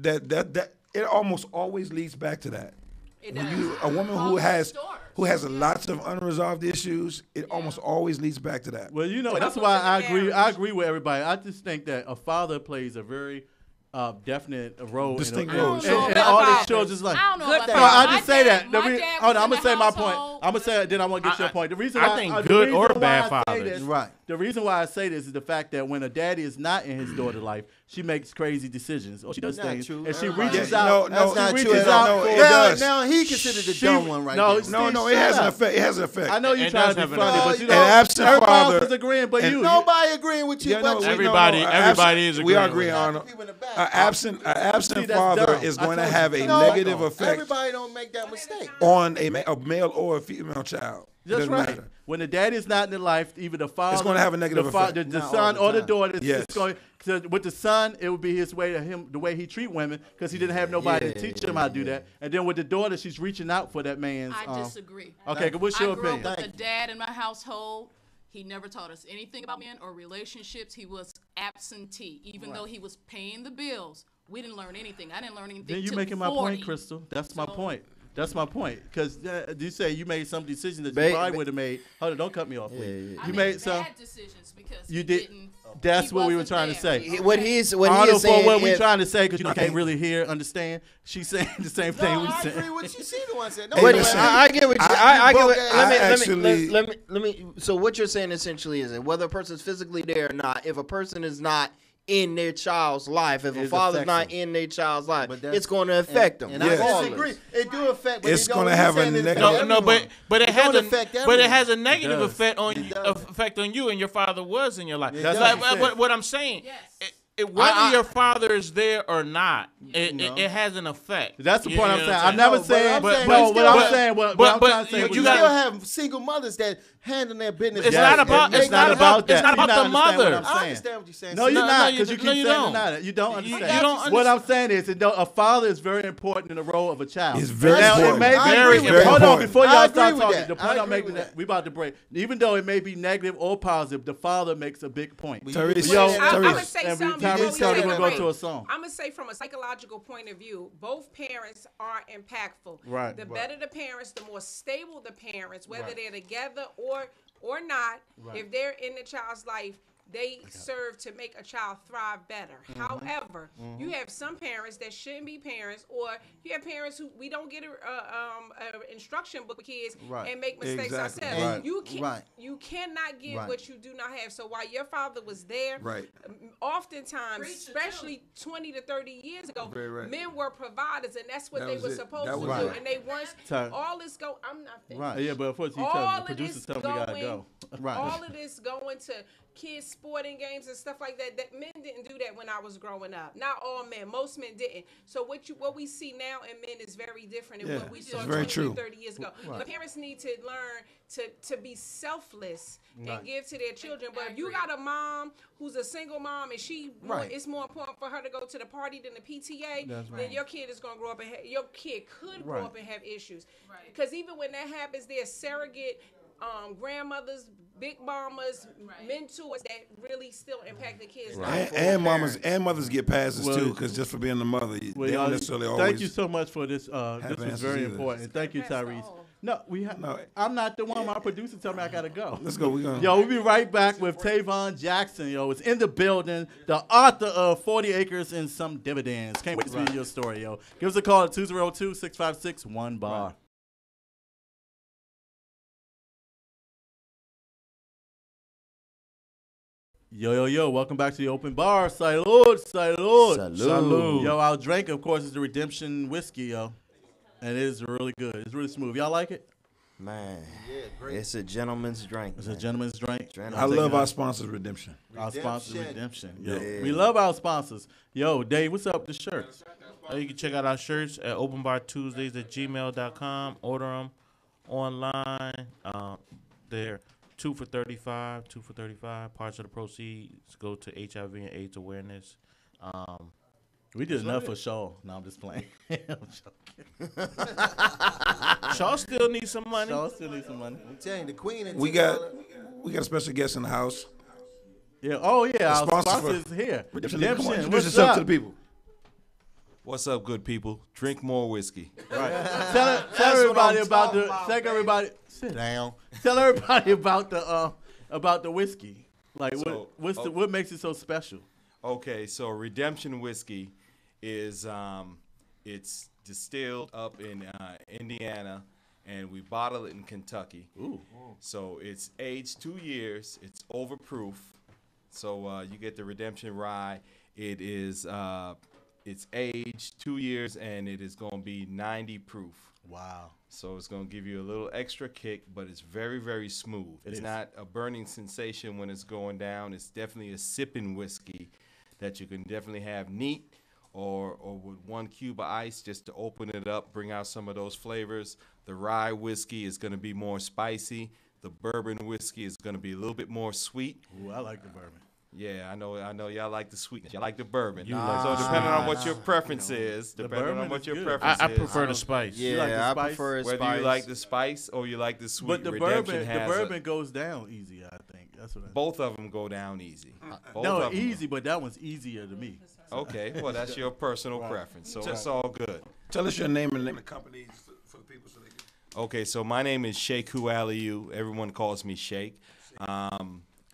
that it almost always leads back to that. It When does. a woman who Almost has starts. lots of unresolved issues, it almost always leads back to that. Well, you know, that's why I agree. I agree with everybody. I just think that a father plays a very definite role. Distinct in role. And all this shows is like. I don't know Good about thing. No, that. I just say that. My dad Hold on, was I'm in gonna the say my point. household. I'm gonna say it, then I'm gonna get your point. The reason I why think the good reason or why bad I say fathers. this- Right. The reason why I say this is the fact that when a daddy is not in his daughter's life, she makes crazy decisions or she does Not things, true. and she Everybody- reaches Yeah, out. no, she That's not reaches true at out all. No, it for- does. Now he considered the dumb one right no, there. Steve, No, it shut has an up. effect. It has an effect. I know you're It trying does to have be an funny, effect. but you An know, absent everybody else father- is agreeing, but and you. Nobody agreeing with you. Yeah, no, but you. Everybody is we are agreeing. agreeing on People in the back. an absent that's father dumb. is I going to told have you. a No, negative effect Everybody don't make that mistake. on a male or a female child. That's Doesn't right. matter. When the daddy is not in the life, either the father, gonna have a negative effect. the Not son all or the the time. daughter. Yes. It's going with the son. It would be his way the way he treat women because he didn't have nobody to teach him how to do that. And then with the daughter, she's reaching out for that man's. I disagree. Okay, what's your I grew opinion? up with a dad in my household. He never taught us anything about men or relationships. He was absentee, even though he was paying the bills. We didn't learn anything. I didn't learn anything. Then you till making my 40. point, Crystal. That's my So- point. That's my point. Because you say you made some decision that you Ba- probably ba- would have made. Hold on, don't cut me off, please. I You made made some. bad decisions because You he did. didn't. That's he what we were wasn't trying to there. say. What he is I don't know for saying. what we're if- trying to say because you can't really hear, understand. She's saying the same thing we I agree saying. with you. See the one said. What listen, I get what you. I- I get what. broke Let me. So what you're saying essentially is that whether a person's physically there or not, if a person is not in their child's life, if a It father's affects not them. in their child's life, But that's- it's going to affect them. And Yes. I disagree. It do affect. But It's it don't- gonna what have you're a saying is negative- affect No, everyone. but it has don't a affect but it everyone. has a negative does. effect on It does. effect on you, and your father was in your life. That's Like, what you said. what I'm saying, Yes. whether your father is there or not, it has an effect. That's the You point know I'm what saying. saying? I'm never No, but saying. I'm But saying no, you what still I'm have- saying. What but I'm trying to say. you what You gotta- still have single mothers that handle their business. It's Yes, not about. and It's make not that about. that. It's not You about the understand what mother. I'm I saying. understand what you're saying. No, you're No, not you because do- you keep no, you saying don't. you're not. You don't understand. you don't What I'm understand. saying is, that a father is very important in the role of a child. It's very now, important. It may be, I agree with that. hold on, important. before I y'all agree start with talking, that. the I point I'm agree making, with that. we about to break. Even though it may be negative or positive, the father makes a big point. Tyrese, Yo, I'm Tyrese. gonna say and something. Tyrese before we said take we're a gonna go break. to a song. I'm gonna say from a psychological point of view, both parents are impactful. Right. The better the parents, the more stable the parents, whether they're together or not. If they're in the child's life, they serve to make a child thrive better. However, you have some parents that shouldn't be parents, or you have parents who we don't get a instruction book with kids Right. and make mistakes Exactly. ourselves. Right. You cannot get Right. what you do not have. So while your father was there, Right. oftentimes, Preach it, especially 20 to 30 years ago, Very right. men were providers, and that's what That they was were it. supposed That to was do. right. And they weren't. Time. All this go. I'm not finished. Right. Yeah, but unfortunately, All the of producer this tell me we gotta going, go. Right. all of this going to kids' sporting games and stuff like that. That men didn't do that when I was growing up. Not all men. Most men didn't. So what we see now in men is very different than Yeah, what we saw it's very 20, true. 30 years ago. The parents need to learn to be selfless Right. and give to their children. But I if you agree. got a mom who's a single mom and Right. it's more important for her to go to the party than the PTA, That's then right. your kid is going to grow up and your kid could grow Right. up and have issues. Right. Because even when that happens, there's surrogate grandmothers, big mamas, mentors that really still impact the kids' life. And mamas and mothers get passes Well, too, because just for being the mother, Well, they y'all, don't necessarily always. thank you so much for this. This was answers very either. important. Thank you, Tyrese. No, I'm not the one. My producer told me I gotta go. Let's go. We gonna. Yo, we'll be right back with Tavon Jackson. Yo, it's in the building. The author of 40 Acres and Some Dividends. Can't wait to read your story, yo. Give us a call at 202-656-1BAR. Yo, welcome back to the Open Bar. Salud. Salud. Yo, our drink, of course, is the Redemption Whiskey, yo. And it is really good. It's really smooth. Y'all like it? Man, it's a gentleman's drink. It's a gentleman's drink. I love our sponsors, Redemption. Our sponsor, Redemption. Yo, Yeah. we love our sponsors. Yo, Dave, what's up with the shirts? You can check out our shirts at openbartuesdays@gmail.com. Order them online. They're 2 for $35. 2 for $35. Parts of the proceeds go to HIV and AIDS awareness. We did enough for Shaw. No, I'm just playing. Shaw still needs some money. Shaw still needs some money. I'm telling you, the queen. And We got a special guest in the house. Yeah. Oh yeah. Our sponsor sponsor for- is here. Redemption. Redemption. Come on, introduce What's yourself up? to the people. What's up, good people? Drink more whiskey. Right. Tell everybody about the. Tell everybody. Sit down. Tell everybody about the whiskey. Like So, what makes it so special? Okay, so Redemption Whiskey is it's distilled up in Indiana, and we bottle it in Kentucky. Ooh. So it's aged 2 years. It's overproof. So you get the Redemption Rye. It is it's aged 2 years, and it is going to be 90 proof. Wow. So it's going to give you a little extra kick, but it's very, very smooth. It's not a burning sensation when it's going down. It's definitely a sipping whiskey that you can definitely have neat or with 1 cube of ice just to open it up, bring out some of those flavors. The rye whiskey is going to be more spicy. The bourbon whiskey is going to be a little bit more sweet. Ooh, I like the bourbon. Yeah, I know y'all like the sweetness. Y'all like the bourbon. You like So the depending on what your preference is, The depending bourbon on what is your good. preference I is. prefer the spice. Yeah, like the I spice? prefer a Whether spice. you like the spice or you like the sweet, But the Redemption bourbon has goes down easy. I think that's what. both of them go down easy. Both No, of 'em. easy, but that one's easier to me. Okay, well that's your personal preference, so it's all good. Tell us your name and the name of the company for the people so they can. Okay, so my name is Sheikhu Aliyu. Everyone calls me Sheikh.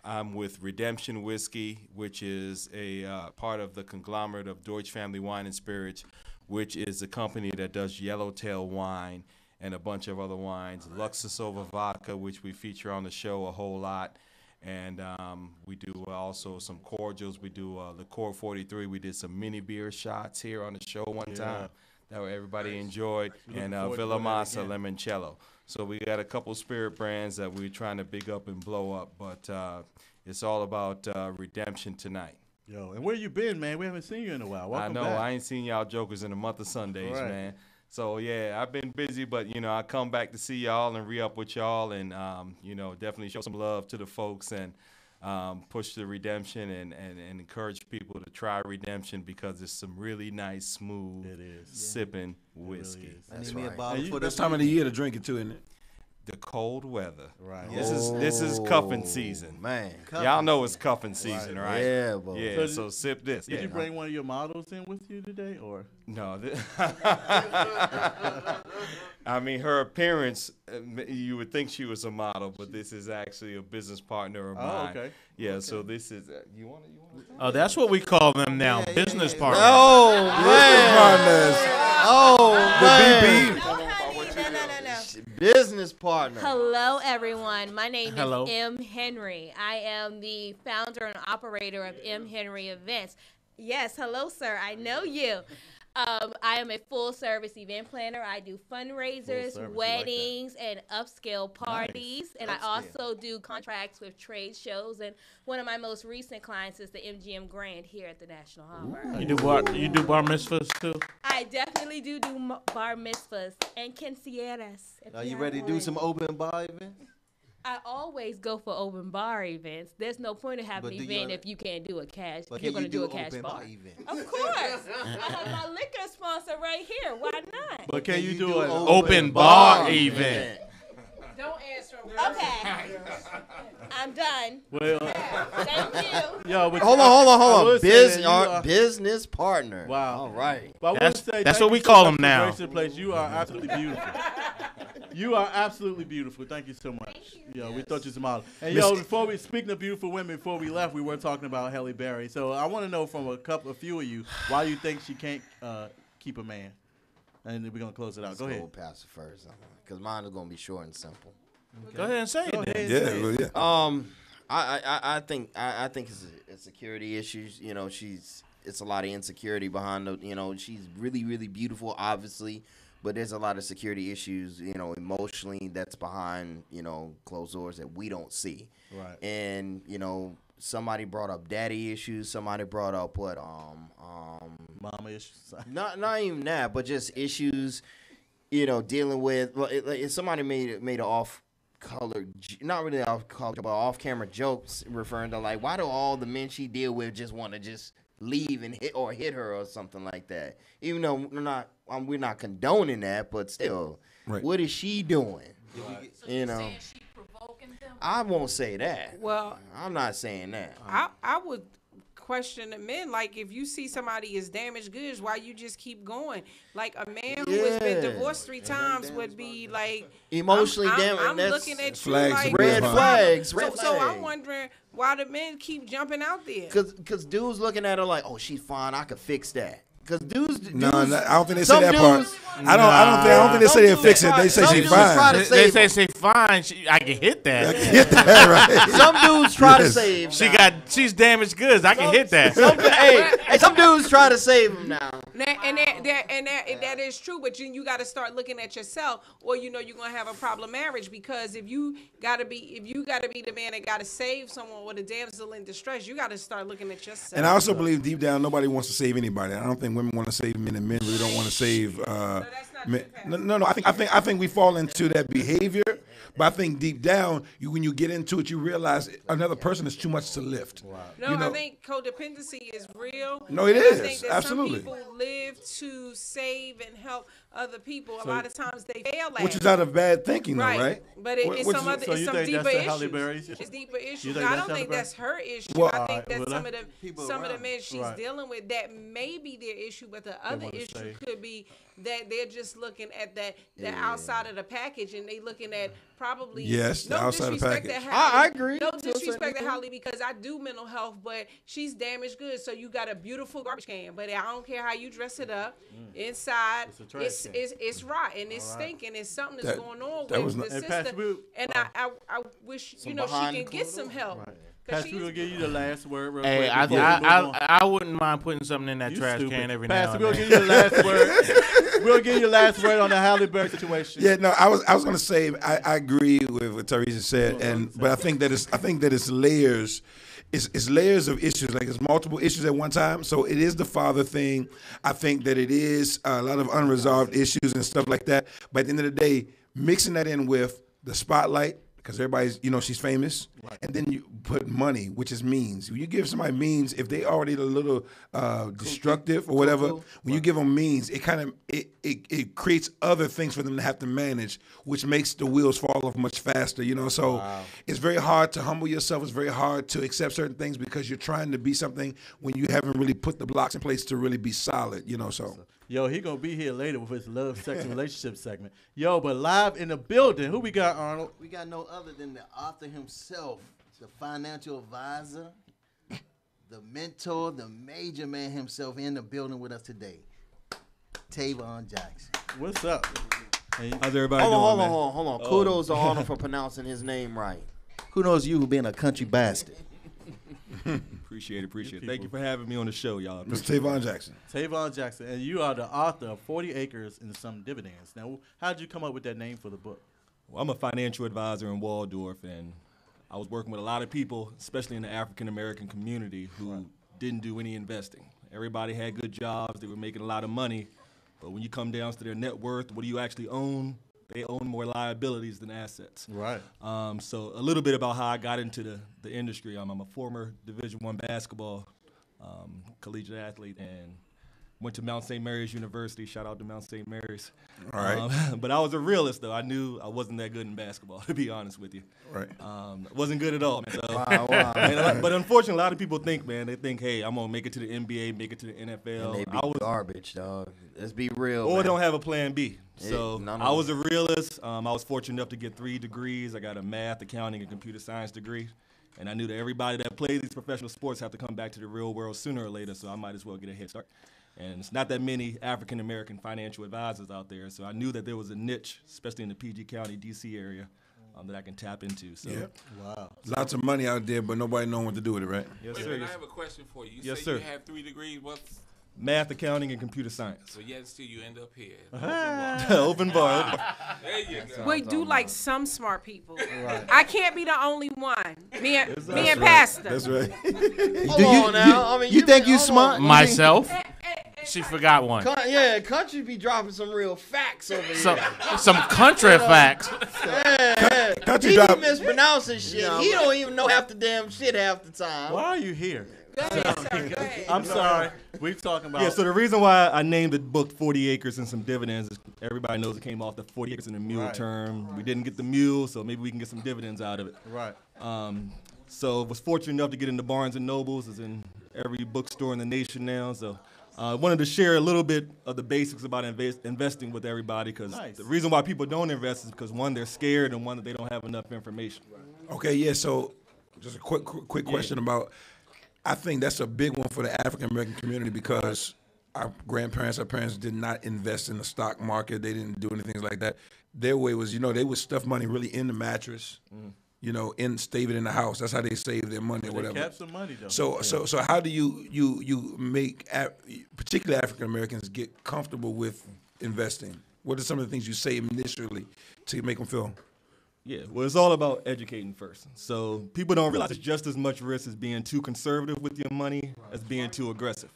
I'm with Redemption Whiskey, which is a part of the conglomerate of Deutsch Family Wine and Spirits, which is a company that does Yellowtail wine and a bunch of other wines. Luxusova Vodka, which we feature on the show a whole lot. And we do also some cordials. We do Liqueur 43. We did some mini beer shots here on the show one time that everybody enjoyed. And Villa Masa Limoncello. So we got a couple spirit brands that we're trying to big up and blow up. But it's all about redemption tonight. Yo, and where you been, man? We haven't seen you in a while. Welcome I know. back. I ain't seen y'all jokers in a month of Sundays, Right. man. So, yeah, I've been busy, but, I come back to see y'all and re-up with y'all and, definitely show some love to the folks and push the redemption and encourage people to try redemption because it's some really nice, smooth, sipping whiskey. I need me a bottle for This this time of the year to drink it too, isn't it? The cold weather. Right. This is cuffing season. Man. Y'all know it's cuffing season, right? Yeah, boy. Yeah, so sip this. Did Yeah. you bring one of your models in with you today, or? No. I mean, her appearance, you would think she was a model, but this is actually a business partner of mine. Okay. Yeah, so this is, you want to? Oh, that's what we call them now, business partners. Oh, man. Oh, man. Business partner. Hello, everyone. My name Hello. is M. Henry. I am the founder and operator of M. Henry Events. Yes, hello, sir. I know you. I am a full-service event planner. I do fundraisers, Full service, weddings, and upscale parties. And I also do contracts with trade shows. And one of my most recent clients is the MGM Grand here at the National Harbor. You do bar mitzvahs too? I definitely do bar mitzvahs and quinceañeras. Are you ready to do some open bar events? I always go for open bar events. There's no point in having But an do you event wanna- if you can't do a cash. But If you're can going you to do a do cash open bar. bar events? Of course. I have my liquor sponsor right here. Why not? But can you do an Open bar event. Don't answer. Okay. I'm done. Well, Thank you. yo, but Hold I on. would say that you Our business partner. Wow. All right. But I would That's- say that's thank what you we so call much them for now. gracing the place. You are absolutely beautiful. You are absolutely beautiful. Thank you so much. Yo, we thought you was a model. And yo, speaking of beautiful women, before we left, we were talking about Halle Berry. So I want to know from a few of you, why you think she can't keep a man? And then we're gonna close it out. Let's Go ahead. Pastor first, because mine is gonna be short and simple. Go ahead and say it. Go then. ahead. Yeah, well, yeah. I think it's a security issues. You know, it's a lot of insecurity behind the. You know, she's really really beautiful, obviously, but there's a lot of security issues. You know, emotionally that's behind closed doors that we don't see. Right. And somebody brought up daddy issues. Somebody brought up Mama issues. not even that, but just issues. Dealing with if somebody made an not really off-color, but off-camera jokes referring to like, why do all the men she deal with just want to just leave and hit her or something like that? Even though we're not condoning that, but still, Right. What is she doing? So you saying she provoking them? I won't say that. Well, I'm not saying that. I would question the men. Like, if you see somebody is damaged goods, why you just keep going? Like, a man who has been Yeah. divorced 3 times would be like Emotionally damaged. I'm that's looking at you flags like to red Red flags. So, Red so I'm flags. wondering why the men keep jumping out there. Cause dudes looking at her like, oh, she's fine. I could fix that. Cause dudes. No, dudes- I don't think they say some that part. dudes- I don't think they say they Some fix it. dudes They say try- she's some dudes try fine. to They save say fine. I can hit that. Get that right. Some dudes try to Yes. save. She's damaged goods. I can hit that. Some dudes try to save him now. That is true, but you got to start looking at yourself, or you're gonna have a problem marriage, because if you gotta be the man that gotta save someone with a damsel in distress, you gotta start looking at yourself. And I also believe deep down nobody wants to save anybody. I don't think women want to save men, and men really don't want to save. that's not Men. true, No. I think we fall into that behavior, but I think deep down, when you get into it, you realize another person is too much to lift. No, I think codependency is real. No, it and is. I think that Absolutely. some people live to save and help other people. A lot of times they fail at Which it. is out of bad thinking, though, right? But it's Which some is- other, so it's you some think deeper that's the issues. Halle Berry's issue? It's deeper issues. You think I that's don't Halle think Berry? that's her issue. Well, I think that well, some of the people some of the around. men she's Right. dealing with, that may be their issue, but the other wanna issue save. could be that they're just looking at the outside of the package, and they looking at probably Yes, the no outside of the disrespect package. to Halle. I agree. No To a certain disrespect to degree. Halle, because I do mental health, but she's damaged goods. So you got a beautiful garbage can, but I don't care how you dress it up. Inside, It's a trash can. it's rotten. It's stinking. It's something that's That- going on that with was the not- And sister. Pastor Will- And I wish Some she behind can the get closed some help. Right. 'Cause Pastor, we'll give you the last word real Hey, quick. I, before we move on. I wouldn't mind putting something in that You trash stupid. can every Pastor, now we'll and give then. you the last word. We'll give you the last word on the Halle Berry situation. Yeah, no, I was gonna say I agree with what Teresa said, but I think that it's layers. It's layers of issues. Like it's multiple issues at one time. So it is the father thing. I think that it is a lot of unresolved issues and stuff like that. But at the end of the day, mixing that in with the spotlight, because everybody's, she's famous, and then you put money, which is means. When you give somebody means, if they already a little destructive or whatever, when you give them means, it kind of it creates other things for them to have to manage, which makes the wheels fall off much faster. So it's very hard to humble yourself. It's very hard to accept certain things because you're trying to be something when you haven't really put the blocks in place to really be solid. So. Yo, he gonna be here later with his love, sex, and relationship segment. Yo, but live in the building, who we got, Arnold? We got no other than the author himself, the financial advisor, the mentor, the major man himself in the building with us today, Tavon Jackson. What's up? Hey, How's everybody Hold doing, on. Kudos to Arnold for pronouncing his name right. Who knows you who being a country bastard? Appreciate it. Thank you for having me on the show, y'all. Mr. Tavon Jackson. Tavon Jackson, and you are the author of 40 Acres and Some Dividends. Now, how did you come up with that name for the book? Well, I'm a financial advisor in Waldorf, and I was working with a lot of people, especially in the African-American community, who didn't do any investing. Everybody had good jobs. They were making a lot of money. But when you come down to their net worth, what do you actually own? They own more liabilities than assets. Right. So a little bit about how I got into the industry. I'm a former Division I basketball collegiate athlete, and Went to Mount St. Mary's University. Shout out to Mount St. Mary's. All right. But I was a realist, though. I knew I wasn't that good in basketball, to be honest with you. Right. Wasn't good at all. Man. So, Wow. but unfortunately, a lot of people think, man, they think, hey, I'm going to make it to the NBA, make it to the NFL. And they be garbage, dog. Let's be real. Or man. don't have a plan B. So none of I them. was a realist. I was fortunate enough to get 3 degrees. I got a math, accounting, and computer science degree. And I knew that everybody that plays these professional sports have to come back to the real world sooner or later, so I might as well get a head start. And it's not that many African-American financial advisors out there, so I knew that there was a niche, especially in the PG County, D.C. area, that I can tap into. So. Yeah. Wow. Lots of money out there, but nobody knowing what to do with it, right? Yes, Wait, sir. I have a question for you. You Yes, say sir. you have 3 degrees. What's Math, accounting, and computer science. so yet still you end up here? Open bar. There you go. We do like some smart people. I can't be the only one. Me and right. Pastor. That's right. Hold on now. I mean, You think you hold smart? on. Myself. She forgot one. Country be dropping some real facts over here. Some country facts. Country He drop. be mispronouncing shit. He don't even know half the damn shit half the time. Why are you here? Go ahead, sir. Go ahead. I'm sorry. We're talking about. Yeah, so the reason why I named the book 40 Acres and Some Dividends is everybody knows it came off the 40 acres and a mule Right. term. We didn't get the mule, so maybe we can get some dividends out of it. Right. So was fortunate enough to get into Barnes & Nobles. It's in every bookstore in the nation now. So I wanted to share a little bit of the basics about investing with everybody because Nice. the reason why people don't invest is because, one, they're scared, and one, that they don't have enough information. Okay, yeah. So, just a quick question about. I think that's a big one for the African American community because our grandparents, our parents did not invest in the stock market. They didn't do anything like that. Their way was, they would stuff money really in the mattress, save it in the house. That's how they save their money or They whatever. kept some money though. So how do you make particularly African Americans get comfortable with investing? What are some of the things you say initially to make them feel? Yeah, well, it's all about educating first. So people don't realize it's just as much risk as being too conservative with your money as being too aggressive.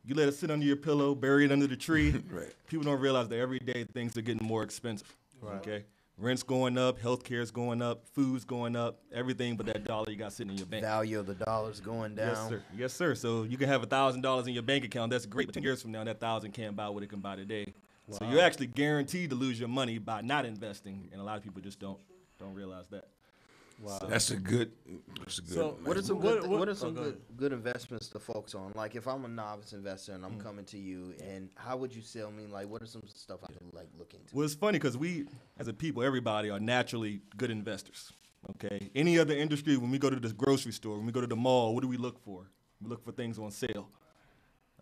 You let it sit under your pillow, bury it under the tree. Right. People don't realize that every day things are getting more expensive. Right. Okay, rent's going up, healthcare's going up, food's going up, everything but that dollar you got sitting in your bank. Value of the dollar's going down. Yes, sir. Yes, sir. So you can have $1,000 in your bank account. That's great. But 10 years from now, that 1,000 can't buy what it can buy today. Wow. So you're actually guaranteed to lose your money by not investing, and a lot of people just don't realize that. Wow. That's a good. So What are some go good investments to focus on? Like if I'm a novice investor and I'm coming to you, and how would you sell me? Like what are some stuff I can look into? Well, it's funny because we, as a people, everybody are naturally good investors. Okay. Any other industry, when we go to the grocery store, when we go to the mall, what do we look for? We look for things on sale.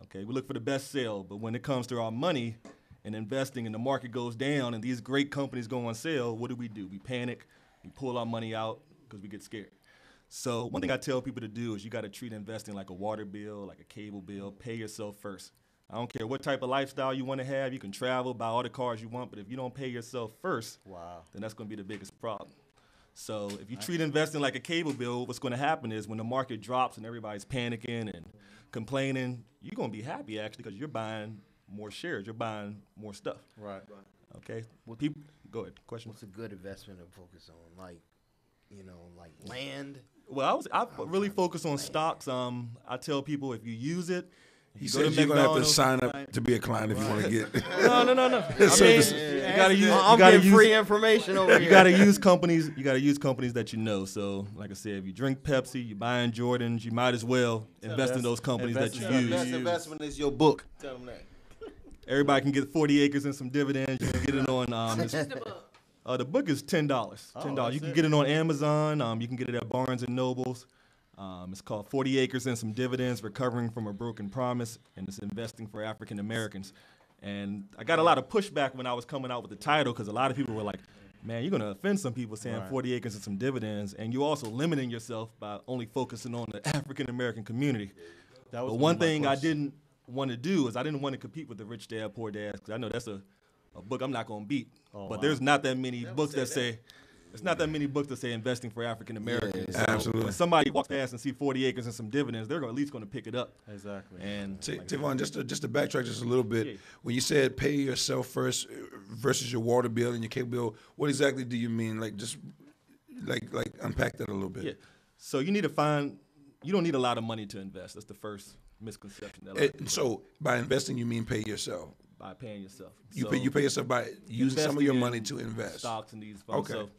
Okay. We look for the best sale. But when it comes to our money and investing, and the market goes down, and these great companies go on sale, what do? We panic. We pull our money out because we get scared. So one thing I tell people to do is you got to treat investing like a water bill, like a cable bill. Pay yourself first. I don't care what type of lifestyle you want to have. You can travel, buy all the cars you want, but if you don't pay yourself first, then that's going to be the biggest problem. So if you treat investing like a cable bill, what's going to happen is when the market drops and everybody's panicking and complaining, you're going to be happy actually because you're buying more shares. You're buying more stuff. Right. Okay. People, go ahead. Question. What's a good investment to focus on? Like land. Well, I really focus on stocks. I tell people if you use it, He says you're gonna have to sign up to be a client if you want to get. No. I mean, you gotta use. I'm getting free information over here. You gotta use companies. You gotta use companies that you know. So, like I said, if you drink Pepsi, you're buying Jordans, you might as well invest in those companies that you use. The best investment is your book. Tell them that. Everybody can get 40 acres and some dividends. You can get it on. The book is $10. $10. You can get it on Amazon. You can get it at Barnes & Nobles. It's called 40 Acres and Some Dividends, Recovering from a Broken Promise, and it's investing for African Americans. And I got a lot of pushback when I was coming out with the title because a lot of people were like, man, you're going to offend some people saying 40 acres and some dividends, and you're also limiting yourself by only focusing on the African American community. But one thing I didn't want to do is I didn't want to compete with the Rich Dad, Poor Dad, because I know that's a book I'm not going to beat. But there's not that many books that say, it's not that many books that say investing for African Americans. Yeah, so absolutely. When somebody walks past and see 40 acres and some dividends, they're at least going to pick it up. Exactly. And Tavon, just to backtrack just a little bit, when you said pay yourself first versus your water bill and your cable bill, what exactly do you mean? Like just like unpack that a little bit. Yeah. So you need to find. You don't need a lot of money to invest. That's the misconception. That a lot of And people so by investing, you mean pay yourself. by paying yourself. You So pay yourself by using some of your investing money in to invest. stocks in these funds. Okay. So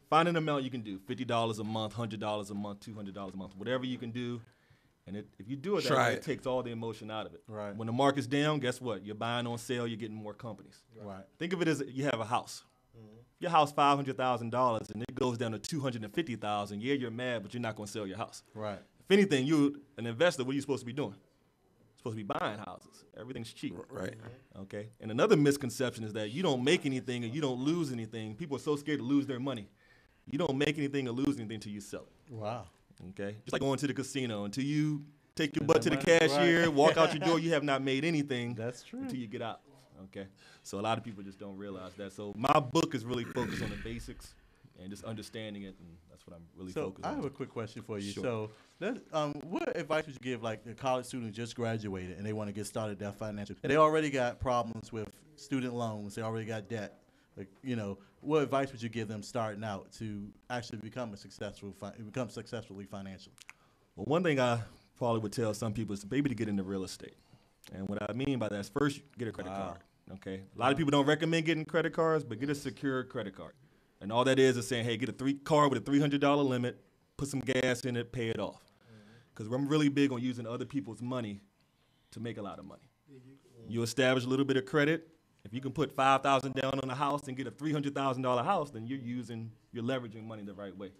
find an amount you can do: $50 a month, $100 a month, $200 a month, whatever you can do. And if you do it that Try way, it. it takes all the emotion out of it. Right. When the market's down, guess what? You're buying on sale. You're getting more companies. Right. Think of it as you have a house. Your house $500,000 and it goes down to $250,000. Yeah, you're mad, but you're not going to sell your house. Right. If anything, you an investor. What are you supposed to be doing? Supposed to be buying houses. Everything's cheap. Right. Okay. And another misconception is that you don't make anything and you don't lose anything. People are so scared to lose their money. You don't make anything or lose anything until you sell it. Wow. Okay. Just like going to the casino. Until you take your Spend butt to the that money, cashier, right. walk out your door, you have not made anything. That's true. Until you get out. Okay. So a lot of people just don't realize that. So my book is really focused on the basics and just understanding it, and that's what I'm really So focused I on. have a quick question for you. Sure. So, what advice would you give, like a college student just graduated and they want to get started their financial? And they already got problems with student loans. They already got debt. Like, what advice would you give them starting out to actually become successfully financial? Well, one thing I probably would tell some people is maybe to get into real estate. And what I mean by that is first, get a credit card. Okay. A lot of people don't recommend getting credit cards, but get a secure credit card. And all that is saying, hey, get a card with a $300 limit, put some gas in it, pay it off. Because I'm really big on using other people's money to make a lot of money. You establish a little bit of credit. If you can put $5,000 down on a house and get a $300,000 house, then you're leveraging money the right way.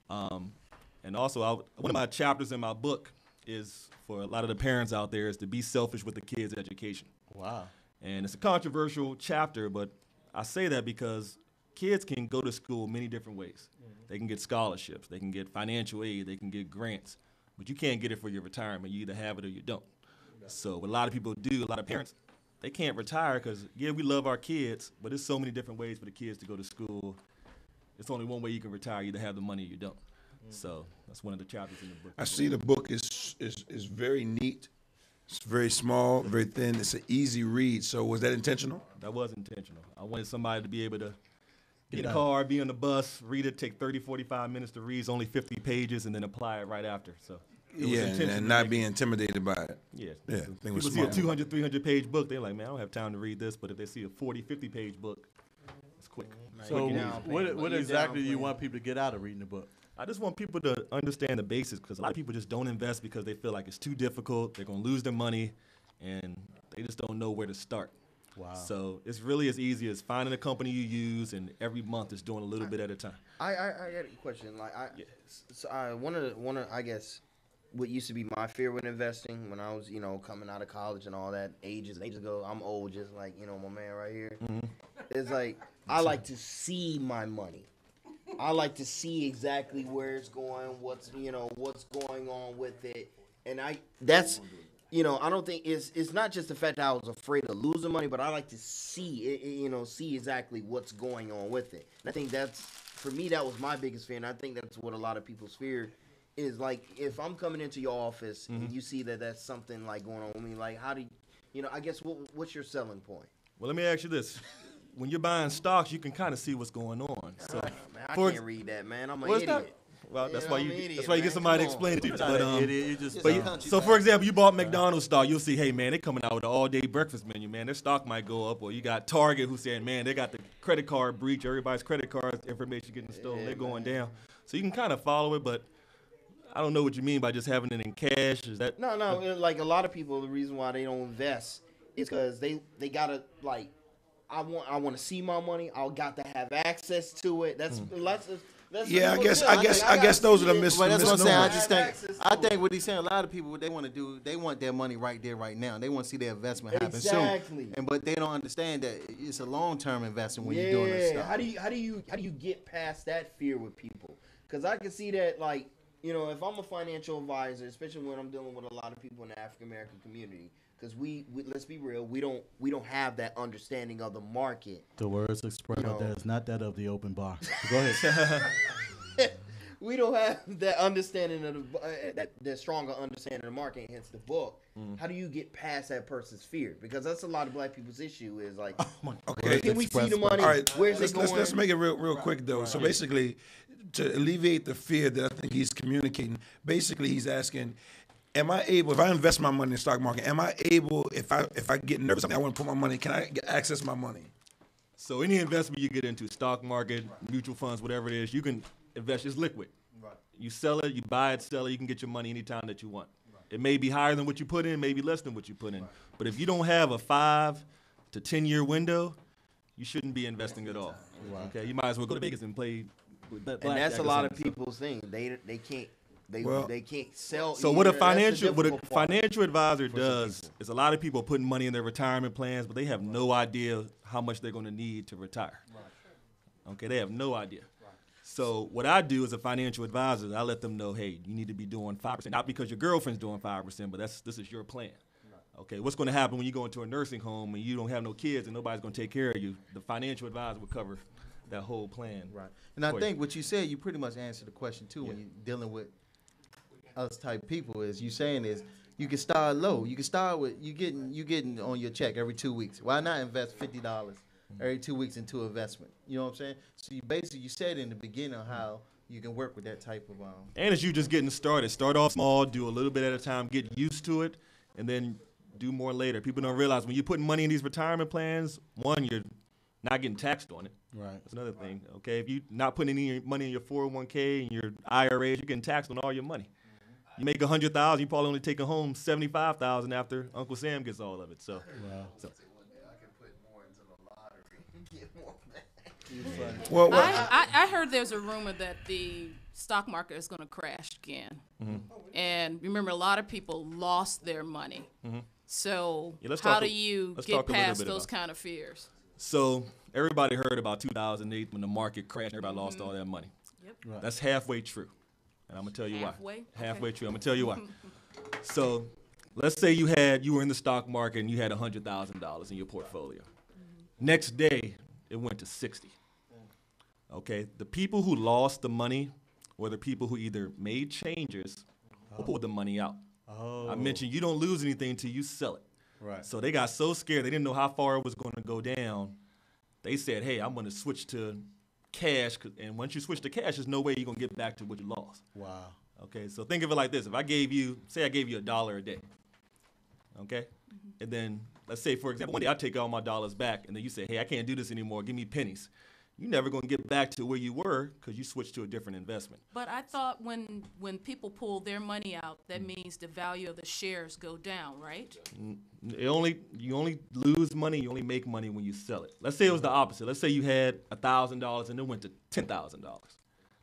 And also, one of my chapters in my book is for a lot of the parents out there is to be selfish with the kids' education. Wow. And it's a controversial chapter, but I say that because kids can go to school many different ways. They can get scholarships, they can get financial aid, they can get grants, but you can't get it for your retirement. You either have it or you don't. So what a lot of people do, a lot of parents, they can't retire because, yeah, we love our kids, but there's so many different ways for the kids to go to school. It's only one way you can retire. You either have the money or you don't. So that's one of the chapters in the book. I see the book is very neat. It's very small, very thin. It's an easy read. So was that intentional? That was intentional. I wanted somebody to be able to get in Yeah. the car, be on the bus, read it, take 30, 45 minutes to read. It's only 50 pages, and then apply it right after. So it was Yeah, intentional and to not make being intimidated by it. Yeah. Yeah, I So think it was people see a smart. 200, 300-page book, they're like, man, I don't have time to read this. But if they see a 40, 50-page book, it's quick. So, Quick and easy. what exactly do you want people to get out of reading the book? I just want people to understand the basics because a lot of people just don't invest because they feel like it's too difficult. They're going to lose their money, and they just don't know where to start. Wow. So it's really as easy as finding a company you use, and every month is doing a little bit at a time. I got a question. Like one of I guess what used to be my fear when investing when I was coming out of college and all that ages ago. I'm old, just like my man right here. It's like I like to see my money. I like to see exactly where it's going, what's going on with it, and I don't think it's not just the fact that I was afraid of losing money, but I like to see it, see exactly what's going on with it. And I think that's for me that was my biggest fear, and I think that's what a lot of people's fear is. Like if I'm coming into your office and you see that that's something like going on with me, like how do you, I guess what's your selling point? Well, let me ask you this. When you're buying stocks, you can kind of see what's going on. So, Man, I for can't read that, man. I'm an Well, it's idiot. not- Well, that's Yeah, why I'm you an idiot, that's why you man. get somebody to Come explain it to you. You're not But, an idiot, you just but dumb. so for example, you bought McDonald's stock, you'll see, hey man, they're coming out with an all-day breakfast menu, man. Their stock might go up. Or you got Target who's saying, man, they got the credit card breach. Everybody's credit card information getting stolen. They're going down. So you can kind of follow it, but I don't know what you mean by just having it in cash. Is that No, like a lot of people, the reason why they don't invest is because they gotta like, I want to see my money. I got to have access to it. That's Yeah, people I guess those are the Well, that's what I'm saying. I misnomers. just think, I think what he's saying. A lot of people, what they want to do, they want their money right there, right now. They want to see their investment happen Exactly. soon. But they don't understand that it's a long-term investment when yeah. you're doing this stuff. How do you get past that fear with people? Because I can see that, like, if I'm a financial advisor, especially when I'm dealing with a lot of people in the African American community, because we let's be real, we don't have that understanding of the market. The words expressed there is not that of the open bar. Go ahead. We don't have that understanding of that stronger understanding of the market, hence the book. How do you get past that person's fear? Because that's a lot of black people's issue is like, Okay. can we see the money? All right, Where's it going? let's make it real quick though. So basically, to alleviate the fear that I think he's communicating, basically he's asking, am I able, if I invest my money in the stock market, am I able, if I get nervous, I want to put my money, can I access my money? So any investment you get into, stock market, mutual funds, whatever it is, you can invest. It's liquid. Right. You sell it, you buy it, sell it. You can get your money anytime that you want. Right. It may be higher than what you put in, maybe less than what you put in. Right. But if you don't have a 5 to 10 year window, you shouldn't be investing at all. Right. Okay, you might as well go to Vegas and play. And that's a lot of people's thing. They can't. They can't sell. So what a financial advisor does is a lot of people are putting money in their retirement plans, but they have no idea how much they're going to need to retire. Right. Okay, they have no idea. Right. So what I do as a financial advisor, I let them know, hey, you need to be doing 5%, not because your girlfriend's doing 5%, but this is your plan. Right. Okay, what's going to happen when you go into a nursing home and you don't have no kids and nobody's going to take care of you? The financial advisor will cover that whole plan. Right. And I think what you said, you pretty much answered the question too when you're dealing with us type people. Is you saying is you can start low. You can start with you getting on your check every 2 weeks. Why not invest $50 every 2 weeks into investment? You know what I'm saying? So you basically you said in the beginning how you can work with that type of And it's you just getting started. Start off small, do a little bit at a time, get used to it, and then do more later. People don't realize when you're putting money in these retirement plans, one, you're not getting taxed on it. Right. That's another thing. Okay, if you're not putting any money in your 401k and your IRAs, you're getting taxed on all your money. You make $100,000, you probably only taking home $75,000 after Uncle Sam gets all of it. So, Well, I heard there's a rumor that the stock market is going to crash again. Mm-hmm. And remember, a lot of people lost their money. Mm-hmm. So how do you get past those kind of fears? So everybody heard about 2008 when the market crashed, everybody lost all their money. Yep. Right. That's halfway true. And I'm going to tell you why. Halfway okay. true. I'm going to tell you why. So let's say you were in the stock market and you had $100,000 in your portfolio. Mm-hmm. Next day, it went to 60. Okay, the people who lost the money were the people who either made changes or pulled the money out. I mentioned you don't lose anything until you sell it. Right. So they got so scared, they didn't know how far it was going to go down. They said, hey, I'm going to switch to cash, and once you switch to cash, there's no way you're going to get back to what you lost. Wow. Okay, so think of it like this. If I gave you, say I gave you $1 a day, okay? Mm-hmm. And then let's say, for example, one day I take all my dollars back, and then you say, hey, I can't do this anymore. Give me pennies. You're never going to get back to where you were because you switched to a different investment. But I thought when people pull their money out, that means the value of the shares go down, right? You only lose money, you only make money when you sell it. Let's say it was the opposite. Let's say you had $1,000 and it went to $10,000.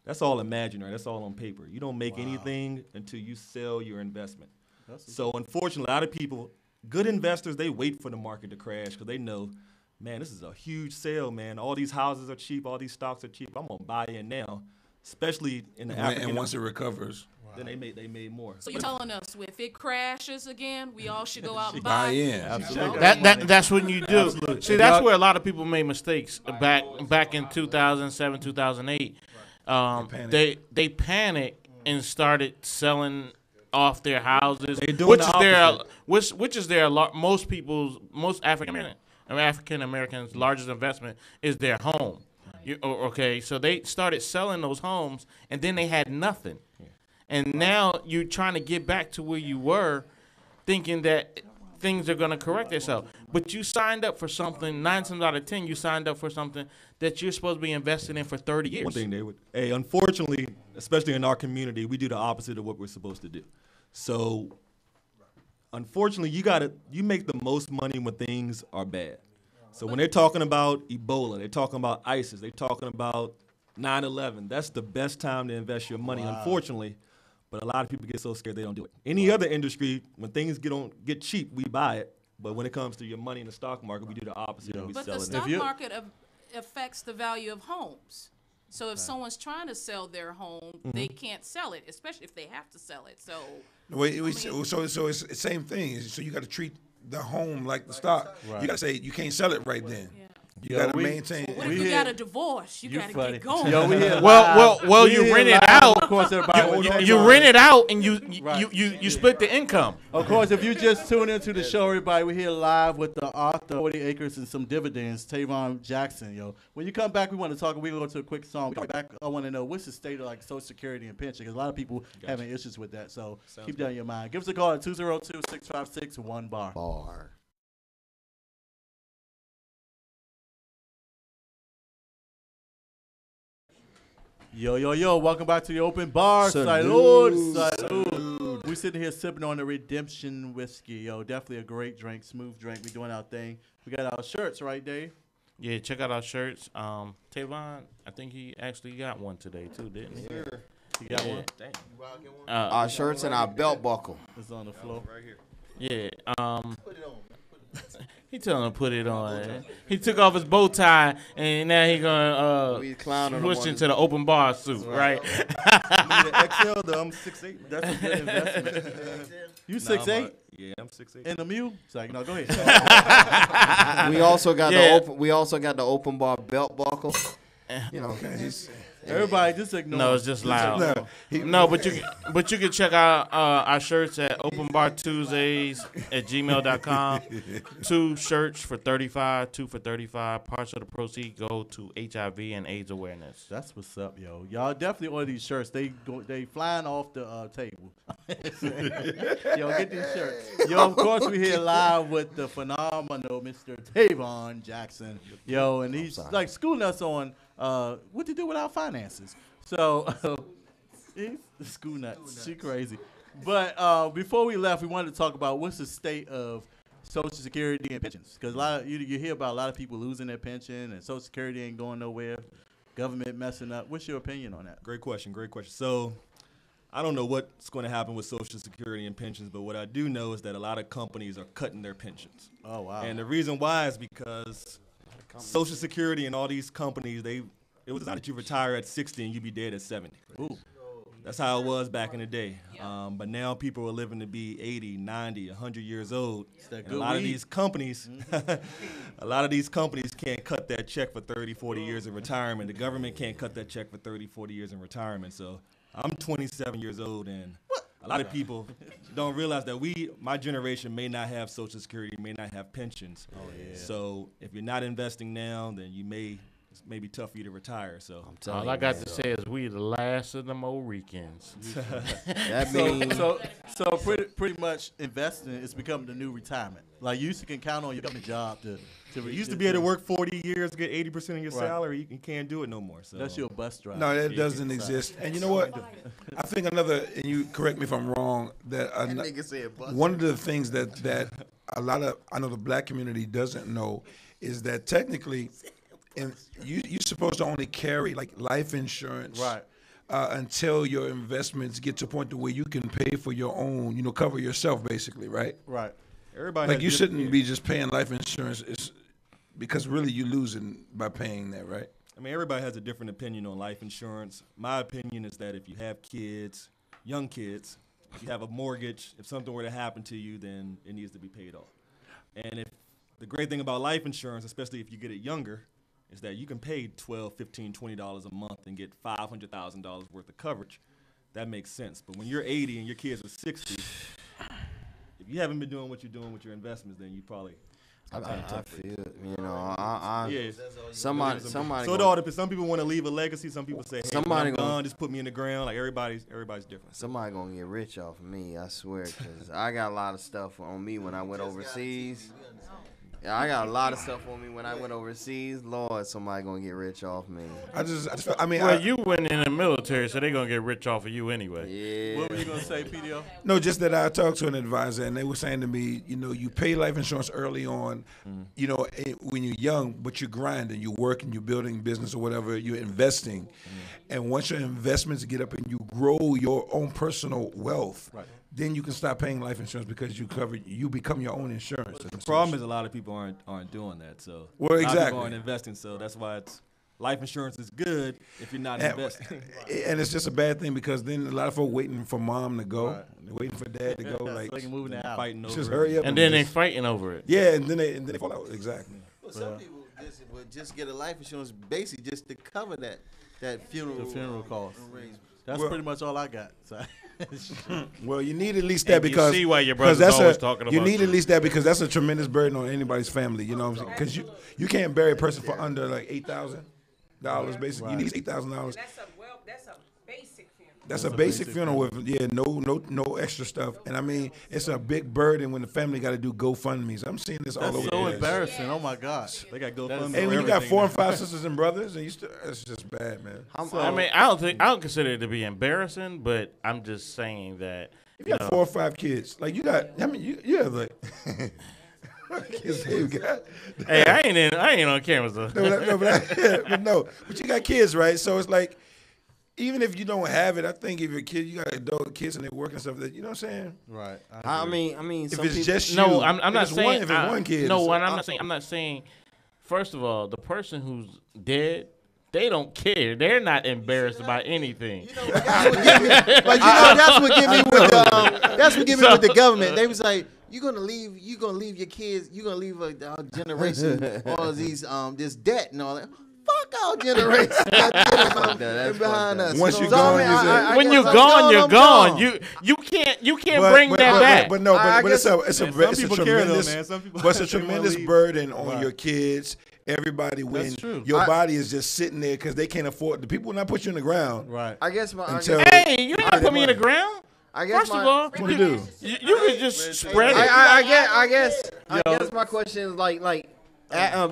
That's all imaginary. That's all on paper. You don't make anything until you sell your investment. So unfortunately, a lot of people, good investors, they wait for the market to crash because they know, man, this is a huge sale, man. All these houses are cheap. All these stocks are cheap. I'm going to buy in now, especially in the African. And once it recovers. Then they made more. So you're telling us if it crashes again, we all should go out and buy buy? in. Absolutely. That's when you do. Absolutely. See, that's where a lot of people made mistakes back in 2007, 2008. They panicked and started selling off their houses, which is most African Americans' largest investment is their home. Okay, so they started selling those homes, and then they had nothing. And now you're trying to get back to where you were, thinking that things are going to correct themselves. But you signed up for something, 9 times out of 10, you signed up for something that you're supposed to be investing in for 30 years. One thing they would, unfortunately, especially in our community, we do the opposite of what we're supposed to do. So, unfortunately, you make the most money when things are bad. So when they're talking about Ebola, they're talking about ISIS, they're talking about 9/11, that's the best time to invest your money, unfortunately. But a lot of people get so scared they don't do it. Any other industry, when things get cheap, we buy it. But when it comes to your money in the stock market, we do the opposite. We but sell the it. stock market affects the value of homes. So if someone's trying to sell their home, they can't sell it, especially if they have to sell it. So so it's the same thing. So you got to treat the home like the stock. Right. You got to say you can't sell it right then. You gotta maintain. What if you got a divorce? You gotta funny. get going. Yo, we here Well, live. you We rent here it live. out. Of course, everybody. You rent it out, and you split the income. Of course, if you just tune into the show, everybody, we're here live with the author, 40 Acres and Some Dividends, Tavon Jackson, yo. When you come back, we want to talk. We're going to go to a quick song. When we come back, I want to know what's the state of like Social Security and pension, because a lot of people having issues with that. So keep that in your mind. Give us a call at 202-656-1BAR. Bar. Yo, welcome back to the open bar. Salud. We sitting here sipping on the Redemption whiskey, yo. Definitely a great drink, smooth drink. We doing our thing. We got our shirts, right, Dave? Yeah, check out our shirts. Tavon, I think he actually got one today too, didn't he? Sure. You got one? Our shirts and our belt buckle. It's on the floor. Right here. Yeah. He telling him to put it on. He took off his bow tie, and now he gonna switch into the open bar suit, right? XL though, I'm 6'8". That's a good investment. You 6'8"? Yeah, I'm 6'8". And the mule? It's like, no, go ahead. We also got the open bar belt buckle. You know, everybody just ignore. No, it's just loud. No, but you can check out our shirts at openbartuesdays@gmail.com. 2 shirts for $35, 2 for $35. Parts of the proceeds go to HIV and AIDS awareness. That's what's up, yo. Y'all definitely order these shirts. They flying off the table. Yo, get these shirts. Yo, of course we here live with the phenomenal Mr. Tavon Jackson. Yo, and he's like schooling us on what to do with our finances. So he's the school nuts. She crazy. But before we left, we wanted to talk about what's the state of Social Security and pensions, because a lot of, you hear about a lot of people losing their pension and Social Security ain't going nowhere. Government messing up. What's your opinion on that? Great question. So I don't know what's going to happen with Social Security and pensions, but what I do know is that a lot of companies are cutting their pensions. Oh, wow. And the reason why is because Social Security and all these companies, it was designed that you retire at 60 and you be dead at 70. Ooh. That's how it was back in the day. But now people are living to be 80, 90, 100 years old. And a lot of these companies, can't cut that check for 30, 40 years in retirement. The government can't cut that check for 30, 40 years in retirement. So I'm 27 years old, and a lot of people don't realize that my generation may not have Social Security, may not have pensions. Oh, yeah. So if you're not investing now, then it's maybe tough for you to retire. So all I got to say is we the last of the Mohicans. So pretty much investing is becoming the new retirement. Like you can count on your government job to you used to be able to work 40 years to get 80% of your salary. You can't do it no more. So that's your bus drive. No, that doesn't exist. And you know what? I think another, and you correct me if I'm wrong, that one of the things that a lot of, I know the black community doesn't know is that technically, and you're supposed to only carry like life insurance, right? Until your investments get to a point to where you can pay for your own, cover yourself, basically, right? Right. Everybody like you shouldn't be just paying life insurance, because really you're losing by paying that, right? I mean, everybody has a different opinion on life insurance. My opinion is that if you have kids, young kids, if you have a mortgage, if something were to happen to you, then it needs to be paid off. And if the great thing about life insurance, especially if you get it younger, is that you can pay $12, $15, $20 a month and get $500,000 worth of coverage. That makes sense. But when you're 80 and your kids are 60, if you haven't been doing what you're doing with your investments, then you probably. I feel, somebody. So it all depends. Some people want to leave a legacy. Some people say, "Hey, somebody gone, just put me in the ground." Like everybody's different. Somebody gonna get rich off of me, I swear, because I got a lot of stuff on me when I went overseas. Yeah, I got a lot of stuff on me when I went overseas. Lord, somebody gonna get rich off me. You went in the military, so they gonna get rich off of you anyway. Yeah. What were you gonna say, PDO? No, just that I talked to an advisor, and they were saying to me, you pay life insurance early on, when you're young, but you're grinding, you're working, you're building business or whatever, you're investing, and once your investments get up and you grow your own personal wealth. Right. Then you can stop paying life insurance because you become your own insurance. The problem is a lot of people aren't doing that. So well, a lot exactly. of people aren't investing. So that's why life insurance is good if you're not investing. And it's just a bad thing because then a lot of folks waiting for mom to go, they're waiting for dad to go, like moving the house. Fighting over just hurry up. And then they fighting over it. Yeah, and then they fall out. Exactly. Well, some people just just get a life insurance, basically just to cover that funeral. The funeral cost. arrangement. That's Well- pretty much all I got. So. Well, you need at least that And you because see why your 'cause brother's always talking you about need you. at least that because that's a tremendous burden on anybody's family. You know what I'm saying? Because you can't bury a person for under like $8,000 basically. You need $8,000. That's a basic funeral. That's a basic funeral with no extra stuff. And I mean, it's a big burden when the family got to do GoFundMes. I'm seeing this all That's over. so the place. embarrassing. Oh my gosh. They got That is GoFundMe. Hey, for when you got everything 4 now. and 5 sisters and brothers, and you still, it's just bad, man. I mean, I don't consider it to be embarrassing, but I'm just saying that You got 4 or 5 kids. Like you got, I mean, you have like. kids you got. Hey, I ain't on camera, so. But you got kids, right? So it's like, even if you don't have it, I think if you're a kid, you got adult kids and they work and stuff. That you know what I'm saying? Right. I mean, If some it's people, just you, No, I'm if not it's saying. one, if it's one kid. No, it's- what I'm not saying. First of all, the person who's dead, they don't care. They're not embarrassed about anything. But that's what get me with the government. They was like, you're gonna leave your kids, you're gonna leave our generation all of these this debt and all that. Fuck our generation. They're behind us. Once you So, gone, I mean, you say- I When guess you're I'm gone, you're I'm gone. You can't bring that back. But no, I but it's guess- a Man, some people care, though, tremendous, man. Some people- but it's a they wanna tremendous leave. burden on Right. your kids. Everybody, when true. your body is just sitting there because they can't afford. The people will not put you in the ground. Right. I guess my. I Until- guess, Hey, you ain't put me in the ground. I guess First my, of all, What you do? you could just spread it. I guess Yo. my question is like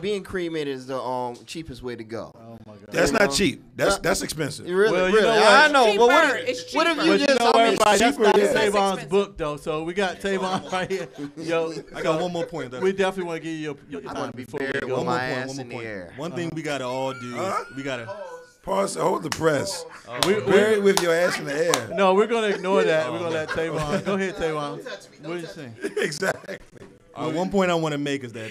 being cremated is the cheapest way to go. Oh my God. That's not cheap. That's expensive. Really, Well, you really. know what? I know, Cheaper. but what It's if you But you just? know, I mean, everybody, that's cheaper not than- Tavon's expensive. book, though. So we got Tavon right here. Yo, I got one more point. we definitely want to give you your I time want to be before we buried go. with my point, ass one in the more point. air. One thing we gotta all do is we gotta. Pause. Hold the press. We- Buried with your ass in the air. No, we're gonna ignore that. We're gonna let Tavon. Go ahead, Tavon. What are you saying? Exactly. One point I want to make is that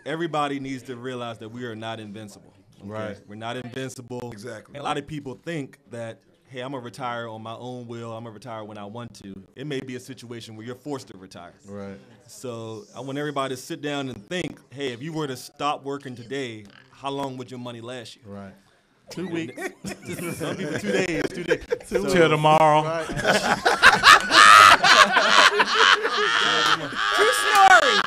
everybody needs to realize that we are not invincible. Okay? Right. We're not invincible. Exactly. And a lot of people think that, hey, I'm gonna retire on my own will. I'm gonna retire when I want to. It may be a situation where you're forced to retire. Right. So I want everybody to sit down and think, hey, if you were to stop working today, how long would your money last you? Right. 2 weeks. Some people 2 days. 2 days. So, Till tomorrow. Right. True story.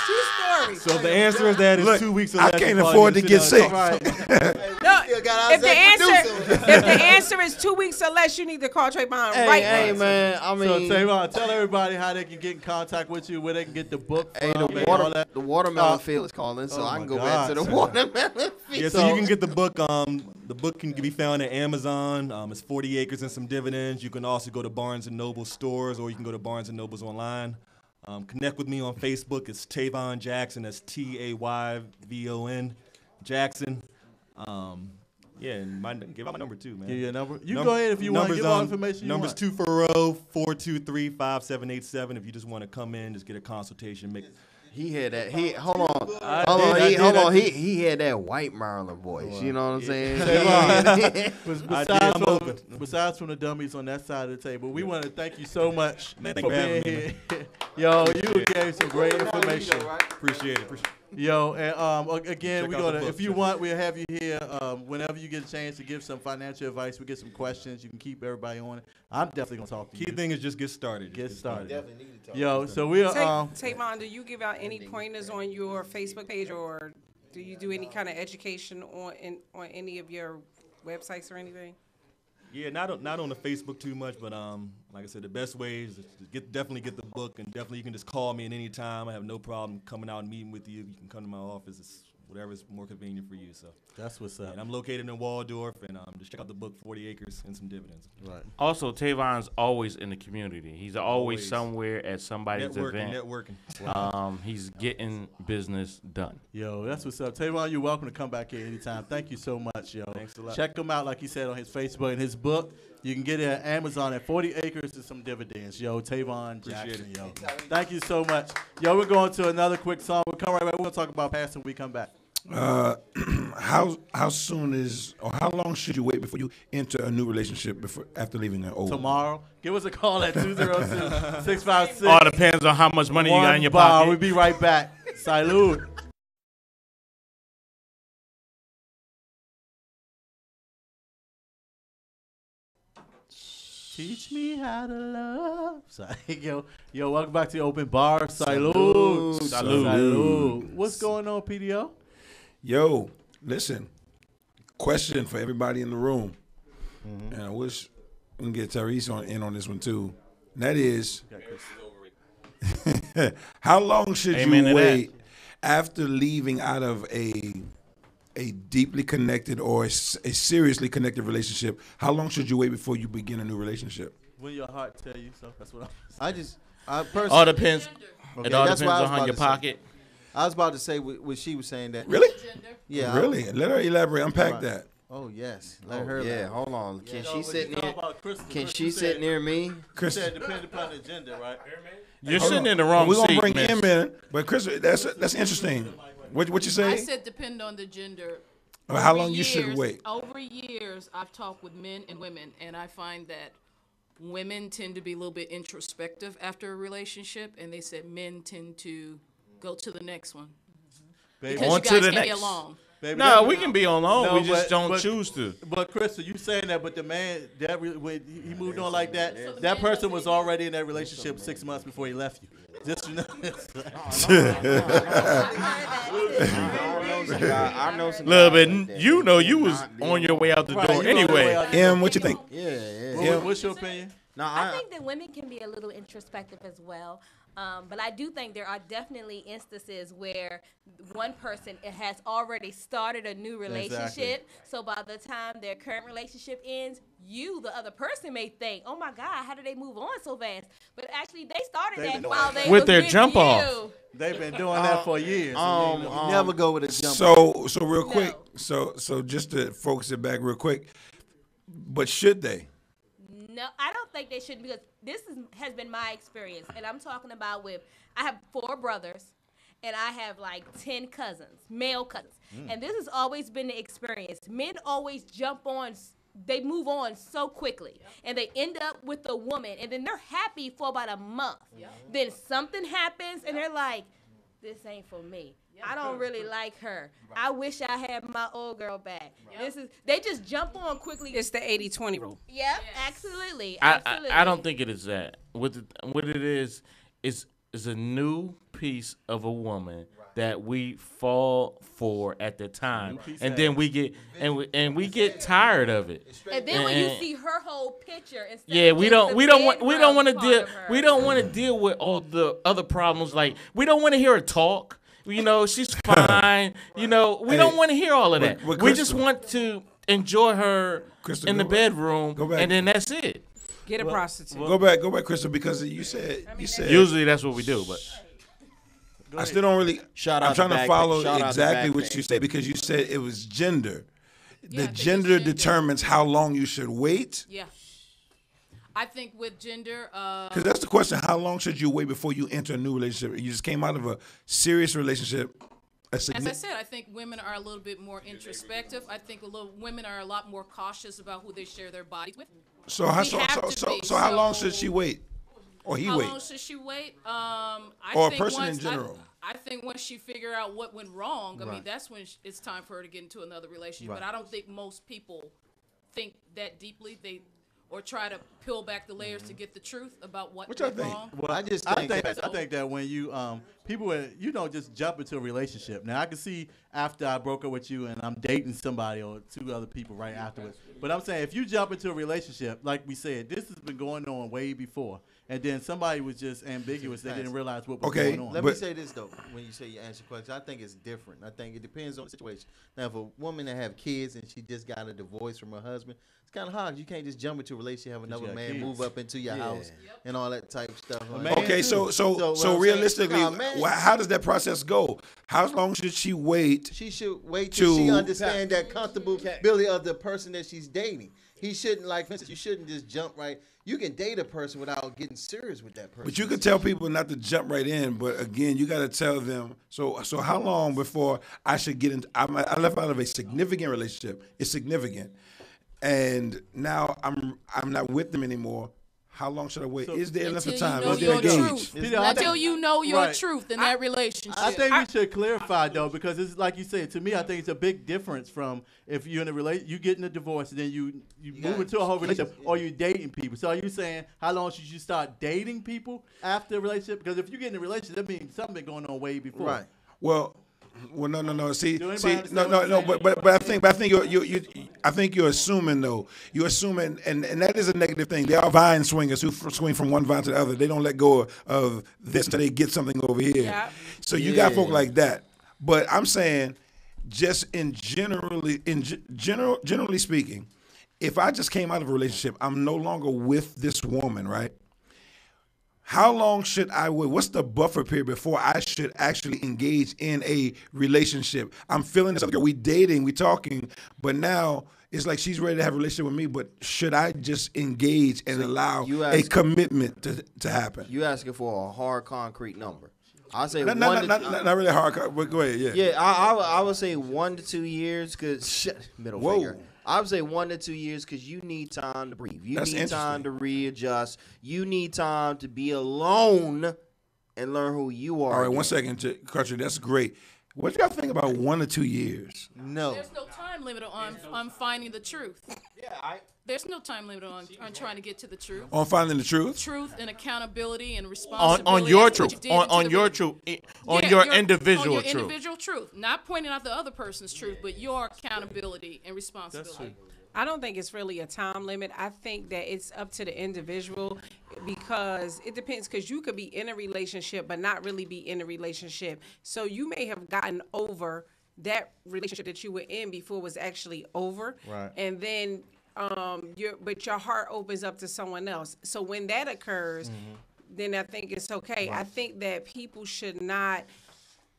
True story. so the answer is that is Look, 2 weeks or I less. can't you probably afford need to get sit down sick. and talk. Right. No, Still got our if the Zach answer producer. if the answer is 2 weeks or less, you need to call Trayvon Hey, right hey, now. man. I So mean, Tavon, tell everybody how they can get in contact with you, where they can get the book hey, from, and all that. the watermelon Uh, field is calling, so oh I my can go God, back to the son. watermelon field. Yeah, so you can get the book. The book can be found at Amazon. It's 40 Acres and Some Dividends. You can also go to Barnes & Noble stores, or you can go to Barnes & Noble's online. Connect with me on Facebook. It's Tavon Jackson. That's Tayvon Jackson. Yeah, and give out my number too, man. Give you a number. You go ahead if you want to give all the information you Numbers want. 240-423-5787. If you just want to come in, just get a consultation. He had that. Hold on. I did. He had that white Maryland voice. You know what I'm saying? Besides from the dummies on that side of the table, we want to thank you so much Man, for thank you for being having here. me, Yo, you gave some great information. Appreciate it. Yo, and again, Check we're out the gonna. book. If you want, we'll have you here whenever you get a chance to give some financial advice. We get some questions. You can keep everybody on it. I'm definitely gonna talk to you. Key thing is just get started. Get started. Definitely need to talk. Yo, so we're Tavon, do you give out any pointers on your Facebook page, or do you do any kind of education on any of your websites or anything? Yeah, not on the Facebook too much, but like I said, the best way is to definitely get the book, and definitely you can just call me at any time. I have no problem coming out and meeting with you. You can come to my office. It's whatever's more convenient for you. So that's what's up. And I'm located in Waldorf, and just check out the book 40 Acres and Some Dividends. Right. Also, Tavon's always in the community. He's always somewhere at somebody's event. Networking. He's getting business done. Yo, that's what's up. Tavon, you're welcome to come back here anytime. Thank you so much, yo. Thanks a lot. Check him out, like he said, on his Facebook and his book. You can get it at Amazon at 40 Acres and Some Dividends. Yo, Tavon Jackson, yo. Thank you so much. Yo, we're going to another quick song. We'll come right back. We're going to talk about passing when we come back. How soon is or how long should you wait before you enter a new relationship after leaving an old? Tomorrow. Give us a call at 202-656. All depends on how much money you got in your One bar. pocket. We'll be right back. Salud. Teach me how to love. Sorry, yo, welcome back to the Open Bar. Salud. Salud. What's going on, PDO? Yo, listen. Question for everybody in the room. And I wish we can get Tyrese in on this one too. And that is, how long should you wait after leaving out of a deeply connected or a seriously connected relationship? How long should you wait before you begin a new relationship? When your heart tell you so. That's what I personally. All depends. Okay, it all that's depends what I was on about your to say. pocket. I was about to say what she was saying that. Really? Yeah. Really? Let her elaborate. Unpack that. Oh yes. Let her. Yeah. Hold on. Can she sit near? Can she sit near me? Chris said depending upon the gender, right? You're sitting in the wrong We're seat. gonna bring miss. him in, but Chris, that's interesting. What you say? I said depend on the gender. How long you should wait? Over years, I've talked with men and women, and I find that women tend to be a little bit introspective after a relationship, and they said men tend to go to the next one. Baby. Because On you to guys the can get next. along. Baby, No, we can be on loan. No, we just don't but- choose to. But Crystal, you saying that, but the man when he moved on like that, that person was already in that relationship 6 months before he left you. Just you know. I know some. Little guys bit. like that. You know, you was on your way out the Right, door you on your way anyway. out the Em, what you think? Yeah. What's your opinion? No, I think that women can be a little introspective as well. But I do think there are definitely instances where one person has already started a new relationship. Exactly. So by the time their current relationship ends, the other person may think, "Oh my God, how did they move on so fast?" But actually, they started that while they With was their with jump you. off. They've been doing that for years. You never go with a jump. So real quick. So just to focus it back real quick. But should they? No, I don't think they should, because has been my experience, and I'm talking about I have 4 brothers, and I have like 10 cousins, male cousins, and this has always been the experience. Men always jump on. They move on so quickly, and they end up with a woman, and then they're happy for about a month. Then something happens, and they're like, "This ain't for me. I don't really like her. I wish I had my old girl back." They just jump on quickly. It's the 80-20 rule. Yep, absolutely. I don't think it is that. What it is a new piece of a woman that we fall for at the time, and then we get tired of it. And then when you see her whole picture, instead yeah, of we just don't the want to bedroom deal part of her. we don't want to deal with all the other problems. Like, we don't want to hear her talk. You know, she's fine. You know, we don't want to hear all of that. But We just want to enjoy her Crystal, in the go back. bedroom, Go back. and then that's it. Get a prostitute. Go back, Crystal, because you said Usually that's what we do, but I still don't really. Shout I'm out trying to to Backpack. follow Shout out to exactly what Backpack. you said, because you said it was gender. Yeah, I The think it's gender gender. determines how long you should wait. Yeah. I think with gender, Because that's the question: how long should you wait before you enter a new relationship? You just came out of a serious relationship. as I said, I think women are a little bit more introspective. I think women are a lot more cautious about who they share their bodies with. So how We have to be. so how long So- should she wait, or he How wait? long should she wait? I Or a think person in once- general. I think once she figure out what went wrong, I mean, Right. that's when it's time for her to get into another relationship. Right. But I don't think most people think that deeply. Or try to peel back the layers to get the truth about what Which I went think. wrong. Well, I I think that when you people don't just jump into a relationship. Now I can see after I broke up with you and I'm dating somebody or 2 other people right afterwards. But I'm saying if you jump into a relationship, like we said, this has been going on way before, and then somebody was just ambiguous, they didn't realize what was going on. Let me say this though. When you say you answer questions, I think it's different. I think it depends on the situation. Now, if a woman that have kids and she just got a divorce from her husband, it's kind of hard. You can't just jump into a relationship, have another got man kids. move up into your house and all that type of stuff. man Okay, too. so what I'm saying- realistically, Nah, man. how does that process go? How long should she wait? She should wait till she to- understand that comfortability of the person that she's dating. He shouldn't, like, for instance, you shouldn't just jump right. You can date a person without getting serious with that person. But you can tell people not to jump right in. But again, you got to tell them. So how long before I should get into? I left out of a significant relationship. It's significant, and now I'm not with them anymore. how long should I wait? So- Is there enough Until time? you know Is there your engaged? truth. Peter, I Until think- you know your Right. truth in that relationship. I think we should clarify though, because it's like you said. To me, I think it's a big difference from if you're in a you getting a divorce and then you move into a whole relationship, or you dating people. So are you saying how long should you start dating people after a relationship? Because if you get in a relationship, that means something been going on way before. Right. Well, no. See, Do anybody no. understand what I'm saying? But I think you're assuming though. You're assuming, and that is a negative thing. There are vine swingers who swing from one vine to the other. They don't let go of this until they get something over here. Yeah. So you got folk like that. But I'm saying, just generally speaking, if I just came out of a relationship, I'm no longer with this woman, right? How long should I wait? What's the buffer period before I should actually engage in a relationship? I'm feeling this. We dating, we talking, but now it's like she's ready to have a relationship with me. But should I just engage and allow a commitment to happen? You asking for a hard concrete number? I say not really hard, but go ahead. Yeah. Yeah, I would say 1 to 2 years, cause middle Whoa. finger. I would say 1 to 2 years because you need time to breathe. You need time to readjust. You need time to be alone and learn who you are. All right, 1 second, Carter. That's great. What do y'all think about 1 to 2 years? No. There's no time limit on finding the truth. Yeah, There's no time limit on trying to get to the truth. On finding the truth? Truth and accountability and responsibility. On your That's what truth. you did On to your the- truth. Yeah, On your your individual on your truth. individual truth. Not pointing out the other person's truth, but your accountability and responsibility. I don't think it's really a time limit. I think that it's up to the individual because it depends, because you could be in a relationship but not really be in a relationship. So you may have gotten over that relationship that you were in before it was actually over. Right. And then your heart opens up to someone else. So when that occurs, then I think it's okay. I think that people should not,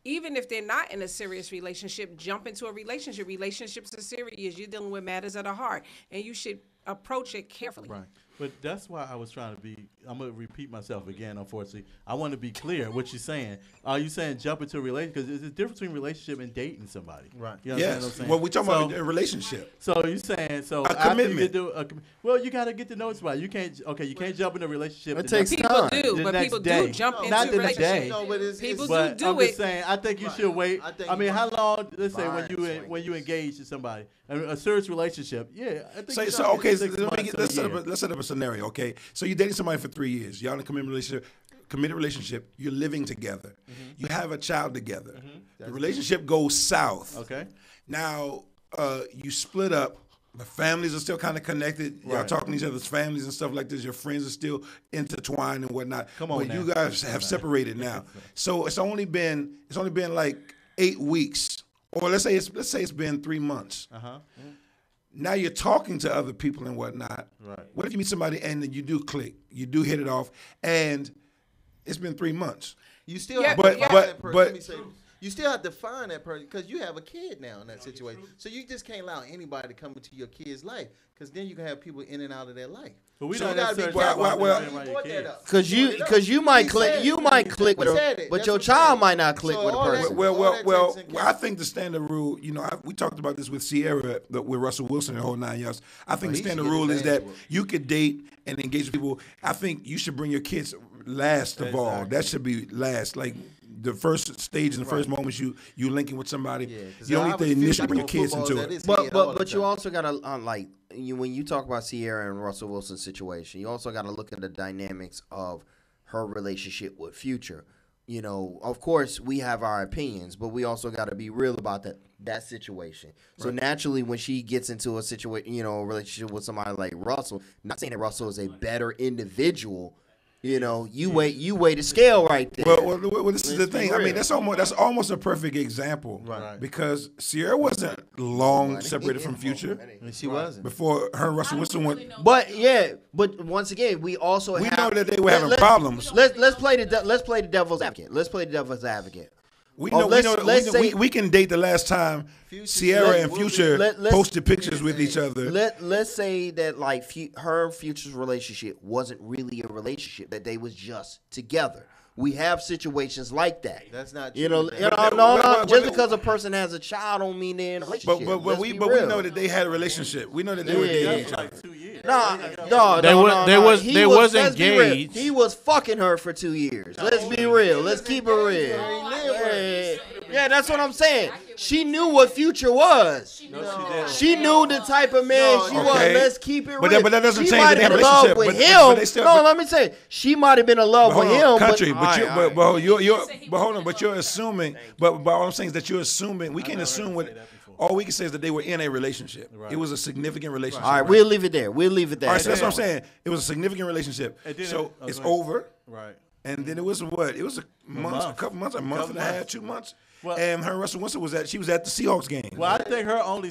even if they're not in a serious relationship, jump into a relationship. Relationships are serious. You're dealing with matters of the heart, and you should approach it carefully. Right. But that's why I was trying to be, I'm going to repeat myself again, unfortunately. I want to be clear what you're saying. Are you saying jump into a relationship? Because there's a difference between relationship and dating somebody. Right. You understand Yes. what I'm saying? Well, we're talking about a relationship. So you're saying, A after commitment. You get to, well, you got to get to know somebody. You can't jump in a relationship. It the takes next- time. Do, the but next people day. do jump into Not the next relationships. day. No, but it's People But do I'm it. just saying, I think you should wait. I mean, how long? Let's say Vine swingers. when you engage to somebody, a serious relationship. Yeah, I think. So you so gotta okay, get so 6 let me months get, to a year. let's set up a scenario. Okay, so you're dating somebody for 3 years. Y'all in a committed relationship. You're living together. You have a child together. The relationship goes south. Okay. Now you split up. The families are still kind of connected. Y'all Right. talking to each other's families and stuff like this. Your friends are still intertwined and whatnot. Come on but now. you guys have separated now. So it's only been like 8 weeks, or let's say it's been 3 months. Now you're talking to other people and whatnot. Right. What if you meet somebody and then you do click, you do hit it off, and it's been 3 months? You still Yeah, have but- to find but- that person. but- Let me say, you still have to find that person because you have a kid now in that situation. So you just can't allow anybody to come into your kid's life because then you can have people in and out of their life. But we So don't you gotta be necessarily careful. talk about well, them being around your Brought that kids. up. Because you might He click, said you it. might click with He her, said it. but That's your what I'm child saying. might not click So with a all that- person. all that takes in I think the standard rule, we talked about this with Sierra, with Russell Wilson and the whole 9 yards. I think the he should standard get rule his is that ass whooped. you could date and engage with people. I think you should bring your kids last of all. Exactly. That should be last. Like the first stage and the first moments you linking with somebody, Yeah, 'cause you don't I need to was initially bring your fishing kids for into footballs at it. his head all the But you time. also gotta when you talk about Sierra and Russell Wilson's situation, you also gotta look at the dynamics of her relationship with Future. Of course we have our opinions, but we also gotta be real about that situation. So naturally, when she gets into a situation, a relationship with somebody like Russell, not saying that Russell is a better individual. You weigh the scale right there. Well, this is the thing. I mean, that's almost a perfect example, Right. Because Sierra wasn't long separated from Future She wasn't. before her and Russell Wilson went. But once again, we also We have, know that they were having problems. Let's play the devil's advocate. Let's play the devil's advocate. We Oh, know, let's say- we can date the last time Sierra and Future posted pictures with each other. Let's say that her and Future's relationship wasn't really a relationship; that they was just together. We have situations like that. That's not You true, know, man. no. Just because a person has a child don't mean they're in a relationship. But Let's we be we real. know that they had a relationship. We know that they were Yeah. dating That each was other. like 2 years. Nah, They was let's be real. engaged. He was fucking her for 2 years. Let's be real. Let's keep it real. Yeah, that's what I'm saying. She knew what Future was. She knew the type of man she was. Let's keep it real. But that doesn't she change might the have been in relationship. love with But him. they still- No, let me say, she might have been in love with him. Country, but hold on, but you're assuming. But all I'm saying is that you're assuming. We can't assume what. All we can say is that they were in a relationship. It was a significant relationship. All right, we'll leave it there. We'll leave it there. All right, so that's what I'm saying. It was a significant relationship. So it's over. Right. And then it was what? It was a couple months, a month and a half, 2 months. Well, and her and Russell Wilson was at the Seahawks game. Well, I think her only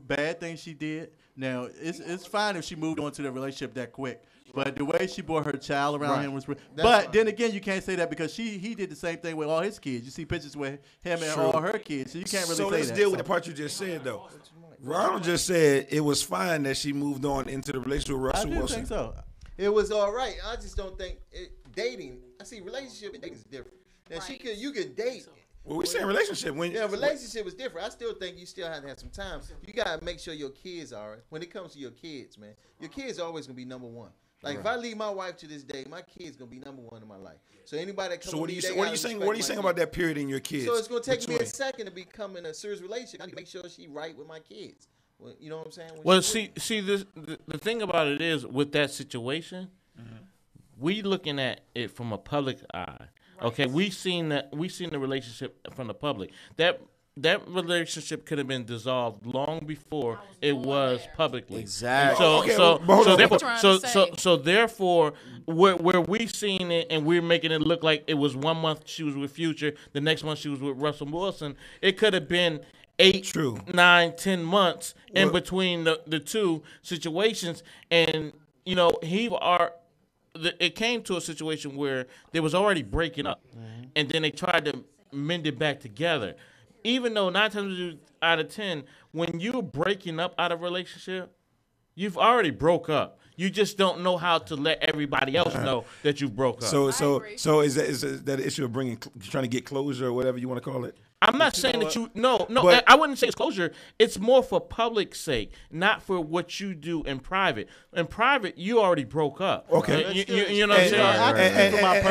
bad thing she did. Now it's fine if she moved on to the relationship that quick. But the way she brought her child around him was. But then again, you can't say that because he did the same thing with all his kids. You see pictures with him and all her kids, so you can't really say that. So let's deal with the part you just said, though. Ronald just said it was fine that she moved on into the relationship with Russell Wilson. I do think so. It was all right. I just don't think dating. I see relationship and dating is different. Now you could date. Well, we saying relationship relationship is different. I still think you still have to have some time. You gotta make sure your kids are right. When it comes to your kids, man, your kids are always gonna be number one. Like if I leave my wife to this day, my kids gonna be number one in my life. So anybody that comes. So what are you saying? What are you saying about that period in your kids? So it's gonna take me a second to become in a serious relationship. I need to make sure she right with my kids. Well, you know what I'm saying? Well, see, the thing about it is with that situation, we looking at it from a public eye. Okay, we seen the relationship from the public. That relationship could have been dissolved long before it was publicly. Exactly. So therefore, where we seen it and we're making it look like it was 1 month she was with Future, the next month she was with Russell Wilson. It could have been 8, 9, 10 months in between the two situations, and it came to a situation where they was already breaking up, and then they tried to mend it back together. Even though 9 times out of 10, when you're breaking up out of a relationship, you've already broke up. You just don't know how to let everybody else know that you broke up. So is that issue of trying to get closure or whatever you want to call it? I'm not saying that I wouldn't say it's closure. It's more for public sake, not for what you do in private. In private, you already broke up. Okay. You know what I'm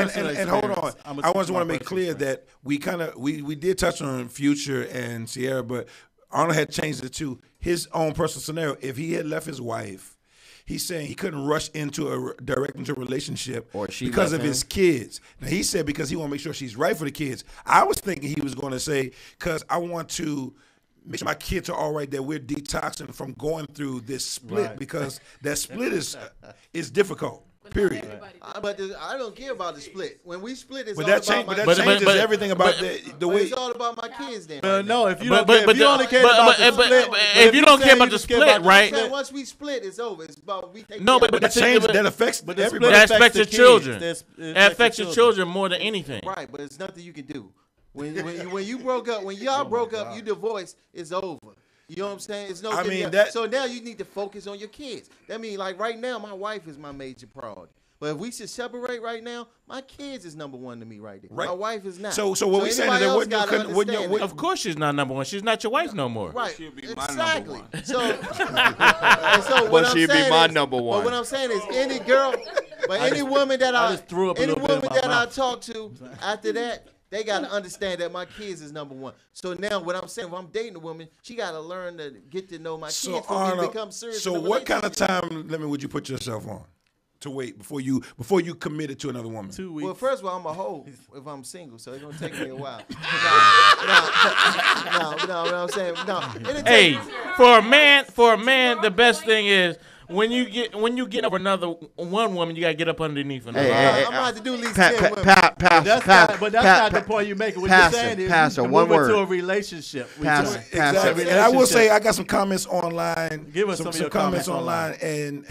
saying? And hold on. I just want to make clear that we did touch on Future and Sierra, but Arnold had changed it to his own personal scenario. If he had left his wife, he's saying he couldn't rush into a relationship because of his kids. Now, he said because he want to make sure she's right for the kids. I was thinking he was going to say, because I want to make sure my kids are all right, that we're detoxing from going through this split, because that split is difficult. Period. But I don't care about the split. When we split, it's but all that about my changes kids. everything about the way. It's all about my kids then. No, if you don't care about the split, right? Once we split, it's over. It's about we take. No, but that affects everybody. That affects your children. That affects your children more than anything. Right, but it's nothing you can do. When you broke up, when y'all broke up, you divorced, it's over. You know what I'm saying? It's no. So now you need to focus on your kids. That means, like right now, my wife is my major priority. But if we should separate right now, my kids is number one to me right there. Right. My wife is not. So what we saying is that of course she's not number one. She's not your wife no more. Right. She'll be my number one. So but she'll be my number one. But what I'm saying is, any girl, any woman that I talk to after that, they got to understand that my kids is number one. So now what I'm saying, if I'm dating a woman, she got to learn to get to know my kids before we become serious. So what kind of time limit would you put yourself on to wait before you committed to another woman? 2 weeks. Well, first of all, I'm a hoe if I'm single, so it's going to take me a while. No, what I'm saying, no. Hey, for a man, the best thing is, when you get over one woman, you gotta get up underneath another. I'm gonna have to do at least 10 women. But that's not the point you're making. What you're saying is you move into a relationship. Exactly. And I will say I got some comments online. Give us some of your comments online, and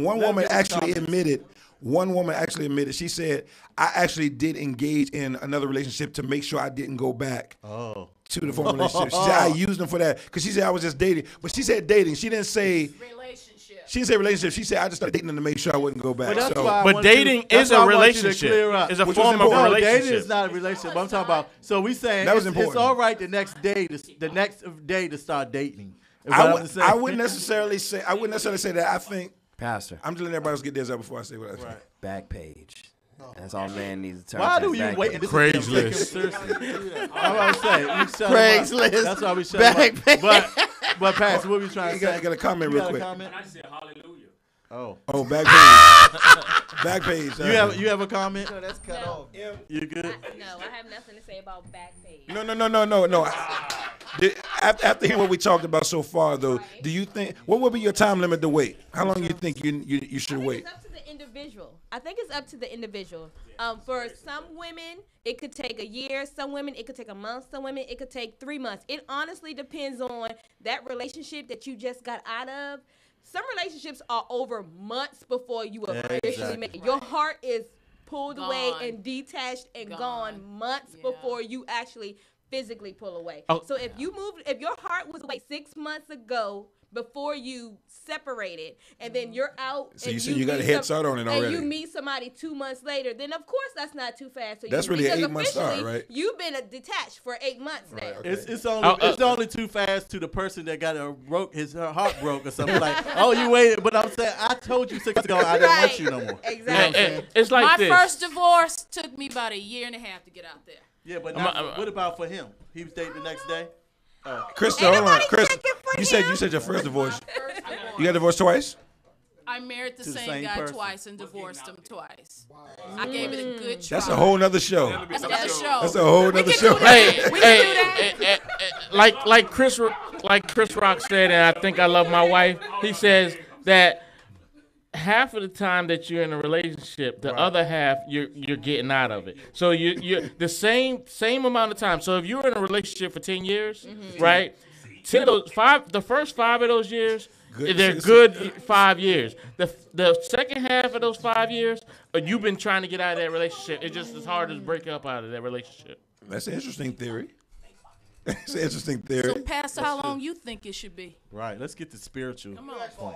one woman actually admitted. One woman actually admitted. She said, "I actually did engage in another relationship to make sure I didn't go back." To the former relationship. She said I used them for that because she said I was just dating, but she said dating. She didn't say relationship. She didn't say relationship. She said I just started dating them to make sure I wouldn't go back. But dating is a relationship. It's a form of a relationship. Dating is not a relationship. I'm talking about. So we saying it's all right the next day to start dating. I wouldn't necessarily say that. I think Pastor. I'm just letting everybody else get theirs out before I say what I say. Right. Back page. That's all man needs to turn. Why to do his you back wait? page. Craigslist. I'm about to say. Craigslist. That's why we shut Back him up. But Pastor, what we trying to say? I got a comment real quick. And I said hallelujah. Oh, back page. Back page. You have a comment? No, that's cut off. You good? No, I have nothing to say about back page. No. After hearing what we talked about so far, though, do you think what would be your time limit to wait? How long do you think you should wait? It's up to the individual. I think it's up to the individual. For some women, it could take a year. Some women, it could take a month. Some women, it could take 3 months. It honestly depends on that relationship that you just got out of. Some relationships are over months before you officially make it. Your heart is pulled away and detached and gone months before you actually physically pull away. So if your heart was away 6 months ago before you separated, and then you're out, so you got a head start on it already, and you meet somebody 2 months later, then of course that's not too fast. So that's really an 8 month start, right? You've been detached for 8 months now. Okay. It's only too fast to the person that got his heart broke or something like. Oh, you waited, but I'm saying I told you 6 months ago I didn't want you no more. Exactly. It's like my this. first divorce took me about a year and a half to get out there. Yeah, but what about for him? He was dating the next day. Krista, hold on, Krista. You said your first divorce. You got divorced twice? I married the same guy twice and divorced him twice. I gave it a good try. That's a whole nother show. That's another show. That's a whole nother show. Like Chris Rock said, and I think I love my wife. He says that half of the time that you're in a relationship, the other half you're getting out of it. So you're the same amount of time. So if you're in a relationship for 10 years, right? The first 5 of those years, they're good 5 years. The second half of those 5 years, you've been trying to get out of that relationship. It's just as hard as break up out of that relationship. That's an interesting theory. It's an interesting theory. So, Pastor, how long you think it should be? Right. Let's get to spiritual. Come on.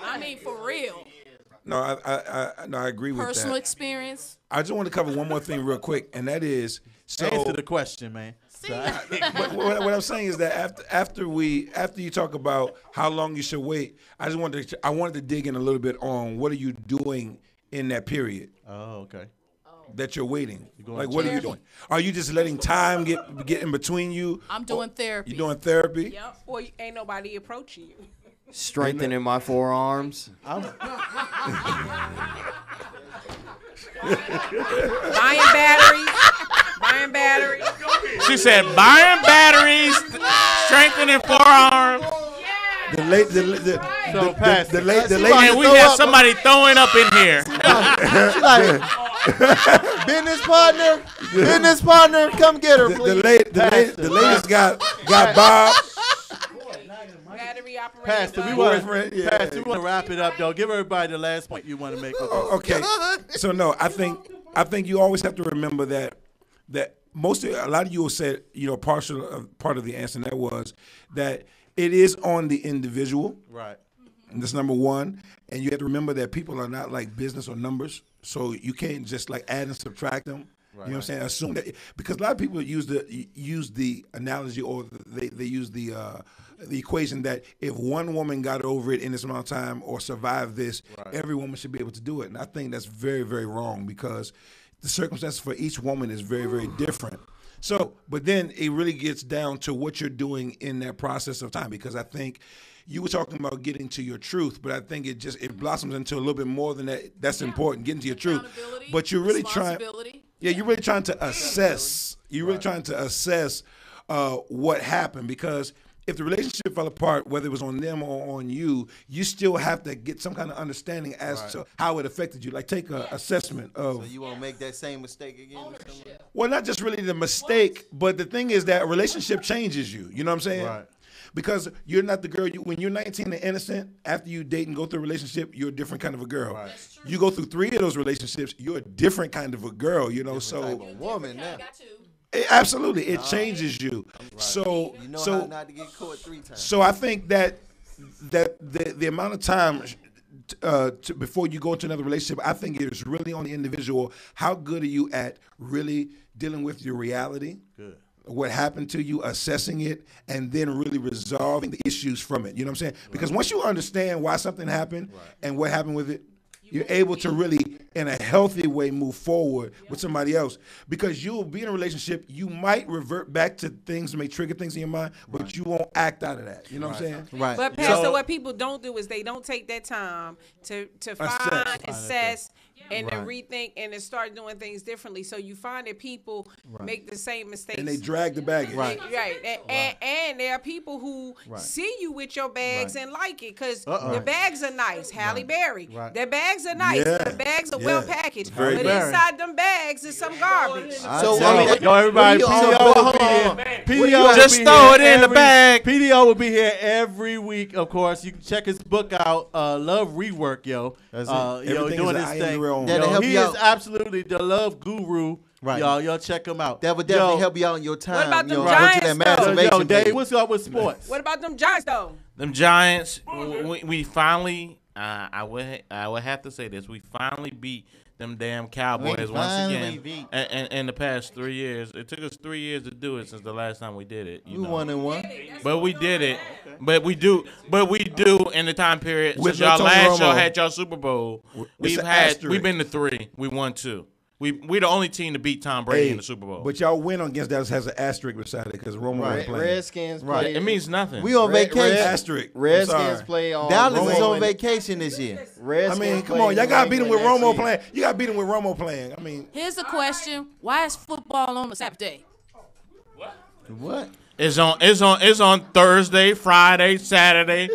I mean, for real. No, I agree with that. Personal experience. I just want to cover one more thing real quick, and that is answer the question, man. What I'm saying is that after you talk about how long you should wait, I wanted to dig in a little bit on what are you doing in that period. Oh, okay. That you're waiting. Like, what are you doing? Are you just letting time get in between you? I'm doing therapy. You doing therapy? Yep. Or ain't nobody approaching you. Strengthening my forearms. Buying batteries. She said buying batteries, strengthening forearms. The lady. And we have somebody throwing up in here. She like, business partner, come get her, please. The ladies got Bob. Battery operated. Pastor, we want to wrap it up, though. Give everybody the last point you want to make. Okay. So no, I think you always have to remember that a lot of you said, part of the answer, and that was that it is on the individual. Right. And that's number one. And you have to remember that people are not like business or numbers. So you can't just like add and subtract them. Right. You know what I'm saying? Assume that, because a lot of people use the analogy, or they use the equation that if one woman got over it in this amount of time or survived this, every woman should be able to do it. And I think that's very, very wrong, because the circumstances for each woman is very, very different. So, but then it really gets down to what you're doing in that process of time, because I think you were talking about getting to your truth, but I think it blossoms into a little bit more than that. That's important, getting to your truth. But you're really trying. Yeah, you're really trying to assess. You're really trying to assess what happened, because if the relationship fell apart, whether it was on them or on you, you still have to get some kind of understanding as to how it affected you. Like, take an assessment of. So you won't make that same mistake again? Well, not just really the mistake, but the thing is that a relationship changes you. You know what I'm saying? Right. Because you're not the girl. When you're 19 and innocent, after you date and go through a relationship, you're a different kind of a girl. Right. You go through 3 of those relationships, you're a different kind of a girl. Different type of woman now. Absolutely, it changes you. Right. So you know how not to get caught 3 times. So I think that the amount of time before you go into another relationship, I think it is really on the individual. How good are you at really dealing with your reality? Good. what happened to you, assessing it, and then really resolving the issues from it. You know what I'm saying? Because once you understand why something happened and what happened with it, you're able to really, in a healthy way, move forward with somebody else. Because you'll be in a relationship, you might revert back to things that may trigger things in your mind, but you won't act out of that. You know what I'm saying? Right. But Pastor, what people don't do is they don't take that time to find, assess, and then rethink and then start doing things differently. So you find that people make the same mistakes. And they drag the baggage. Right. And there are people who see you with your bags and like it because the bags are nice. Halle Berry. Their bags are nice. Yeah. The bags are well packaged. Very But Berry. inside them bags is some garbage. So Yo, everybody, PDO Just throw it in the bag. PDO will be here every week, of course. You can check his book out, Love Rework, yo. That's it. Yo, Everything doing is his I am thing. the real one. That'll Yo, help he you is out. absolutely the love guru. Right. Y'all check him out. That would definitely Yo, help you out in your time. What about them going to that Giants, though? masturbation Yo, Dave, phase. what's up with sports? What about them Giants though? Them Giants, we finally, I would have to say this, we finally beat them damn Cowboys once again. In the past 3 years, it took us 3 years to do it since the last time we did it. We 1-1. But we did it. But we do in the time period With since y'all Tony last y'all Romo. had y'all Super Bowl. It's an asterisk. We've been to 3. We won 2. We the only team to beat Tom Brady in the Super Bowl. But y'all win against Dallas has an asterisk beside it because Romo ain't playing. Redskins play. It means nothing. We on vacation. Asterisk. Redskins play on. Dallas is Romo on and- vacation this year. I Redskins mean, come play on, y'all gotta beat him with New England Romo next playing. You gotta beat him with Romo playing. I mean, Here's the question: why is football on a Saturday? What? It's on Thursday, Friday, Saturday,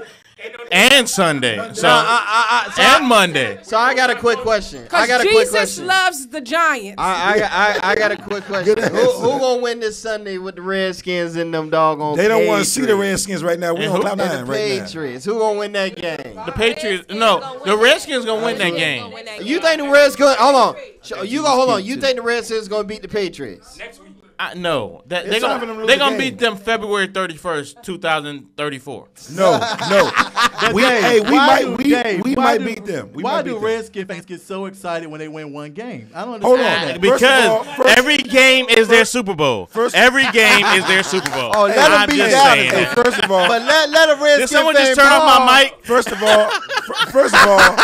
and Sunday. So and Monday. So I got a quick question. I Because got a quick Jesus question. loves the Giants. I got a quick question. Who gonna win this Sunday with the Redskins and them doggone? they don't want to see the Patriots? Redskins right now. We And on who? cloud And nine the right now. Patriots. Who gonna win that game? The Patriots. No, the Redskins gonna win that game. You think the Redskins? Hold on. Hold on. You think the Redskins gonna beat the Patriots? No, they're It's time for them to lose gonna the game. beat them February 31st, 2034. No. we might beat them. Why do Redskins fans get so excited when they win one game? I don't Hold understand on. that. Because every game is their Super Bowl. Every game is their Super Bowl. Oh, let them I'm beat just Dallas. saying Hey, that. first of all, But let a Redskins Did someone fan just turn off ball. my mic? first of all,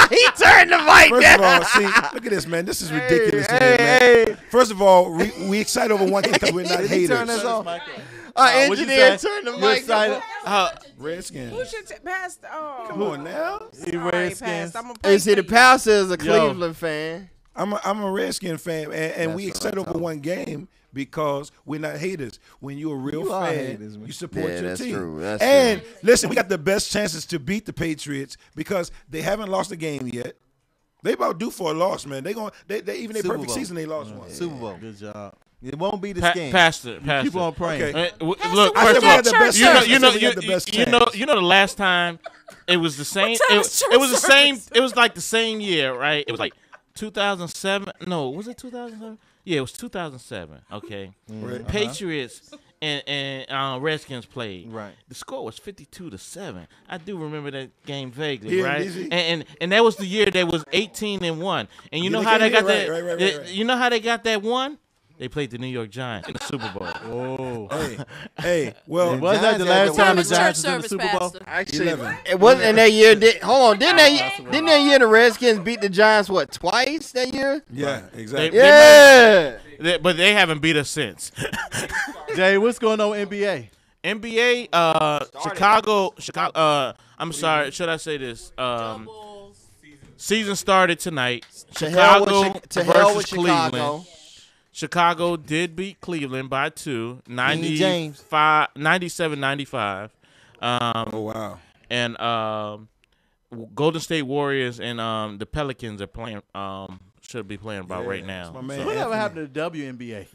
He turned the mic First down. of all, see, look at this, man. This is ridiculous to me, man. First of all, we excited over one game because we're not Did he turn haters. this off? Uh, What'd you Engineer say? turned the You mic excited? off. Redskins. Who should pass? Oh, Come on now. You all right, Redskins. Pastor, I'm gonna Hey, pray see, for the you. pastor is a Cleveland fan. I'm a Redskin fan, and we That's excited what I over thought. one game because we're not haters. When you're a real You are fan, haters, man. you support Yeah, your that's team. true. That's and listen, we got the best chances to beat the Patriots because they haven't lost a game yet. They about due for a loss, man. They even their Super perfect Bowl. season they lost one. Super Bowl. Good job. It won't be the game. Pastor. Keep on praying. Okay. Look, I first said of we all, had the best you know, chance. you I know, said we had the best you know, the last time it was the same. time It, is church it was the same. service? It was like the same year, right? It was like 2007. No, was it 2007? Yeah, it was 2007. Okay, Patriots and Redskins played. Right. The score was 52-7. I do remember that game vaguely, Yeah, right? easy. And that was the year they was 18-1. And you Yeah, know they how they came got here, that? right. You know how they got that one? They played the New York Giants in the Super Bowl. Oh. Hey, well, Was that the last What time the time is church Giants was in the service, Super Bowl? Pastor? Actually, 11. it wasn't in that year. Hold on, didn't that year the Redskins beat the Giants twice that year? yeah, exactly. Yeah. But they haven't beat us since. Jay, what's going on with NBA? NBA, Chicago. I'm sorry. Should I say this? Season started tonight. To hell Chicago with versus Chicago. Cleveland. Chicago did beat Cleveland by 2, Kenny James. 97-95. Oh wow. And Golden State Warriors and the Pelicans are playing. Should be playing about right now. my man. So- Whatever happened to the WNBA?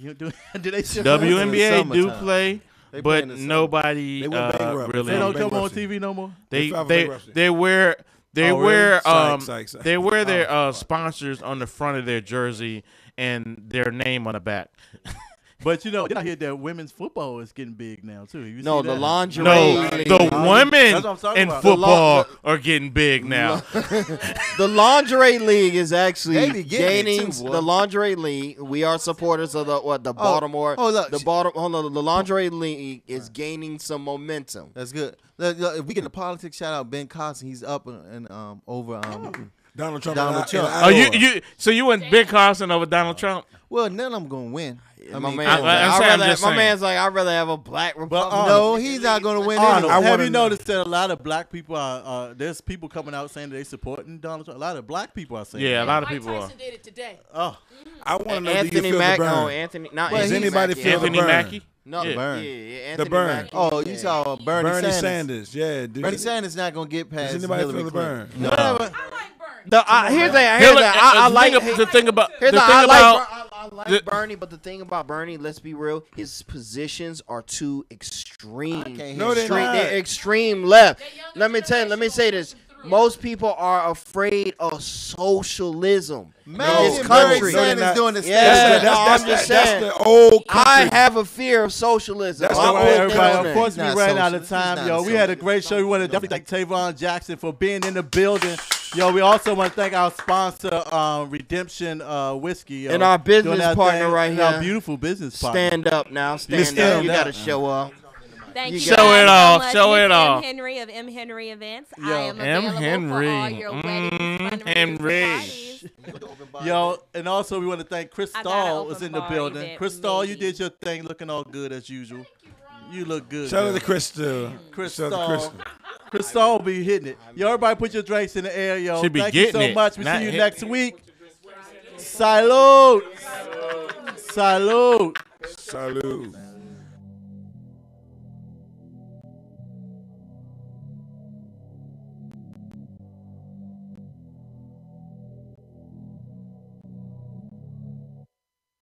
Do they still WNBA do summertime. play, They play but in the summer. nobody They went bankrupt. really. They don't come on Bankruptcy. TV no more. They filed for they bankruptcy. they wear they Oh, really? wear Psych. they wear their sponsors on the front of their jersey and their name on the back. But you know, I hear that women's football is getting big now too. You No, see the that? lingerie. No, league. the That's women what I'm talking in about. football are getting big now. The lingerie league is actually They be getting it gaining. too, boy. The lingerie league. We are supporters of the Baltimore. oh, look, The lingerie league is gaining some momentum. That's good. Look, if we get the politics, shout out Ben Carson. He's up and over Donald Trump. Donald Trump. Oh, you went Ben Carson over Donald Trump? Well, none of them gonna win. My mean, man's like, I'd rather have a black Republican. no, he's not gonna win. Arnold, anyway. have you noticed that a lot of black people are? There's people coming out saying that they supporting Donald Trump. A lot of black people are saying. Yeah, that. a lot of Mike people are. Tyson did it today. Oh, I want to know, do you Anthony feel Mack. the burn? No, Anthony. Not Does Anthony anybody Mackie. feel Anthony the burn? Mackie? No, Yeah. Burn. Anthony burn. Mackie. Oh, you saw Bernie Sanders. Yeah, dude. Bernie Sanders not gonna get past Does anybody Hillary feel the Clinton. burn? No. I like Bernie. Here's that. I like the thing about Here's the the, thing I about like the- Bernie, but the thing about Bernie, let's be real, his positions are too extreme. No, they're Extreme- not. They're extreme left. Let me say this. Most people are afraid of socialism in this country. Bernie Sanders doing the Yeah, same. I'm just saying. That's the old country. I have a fear of socialism. That's I'll the put way that everybody. on Of there. course, we He's not ran out of socialist. time, He's yo. not We had a socialist. great show. We want to definitely thank Tavon Jackson for being in the building. Yo, we also want to thank our sponsor, Redemption Whiskey, yo, And our business doing that partner thing. right Our here. beautiful business partner. Stand up now. Stand Stand up. You up. got to show up. Thank You you. got Show guys it so off. much. Show Miss it off. M. Henry of M. Henry Events. Yo. I am M. available Henry. for all your weddings, fundraisers, Henry. parties. Yo, and also we want to thank Chris I got an Stahl open is in the bar building. event, Chris Stahl, you maybe. did your thing, looking all good as usual. You look good. Shout out girl. to Crystal. Chris Shout out to Stahl. Crystal. Chris Stahl be hitting it. Yo, everybody put your drinks in the air, yo. Should be Thank you so getting it, much. We not see you hit- next week. Salute. Salute. Salute.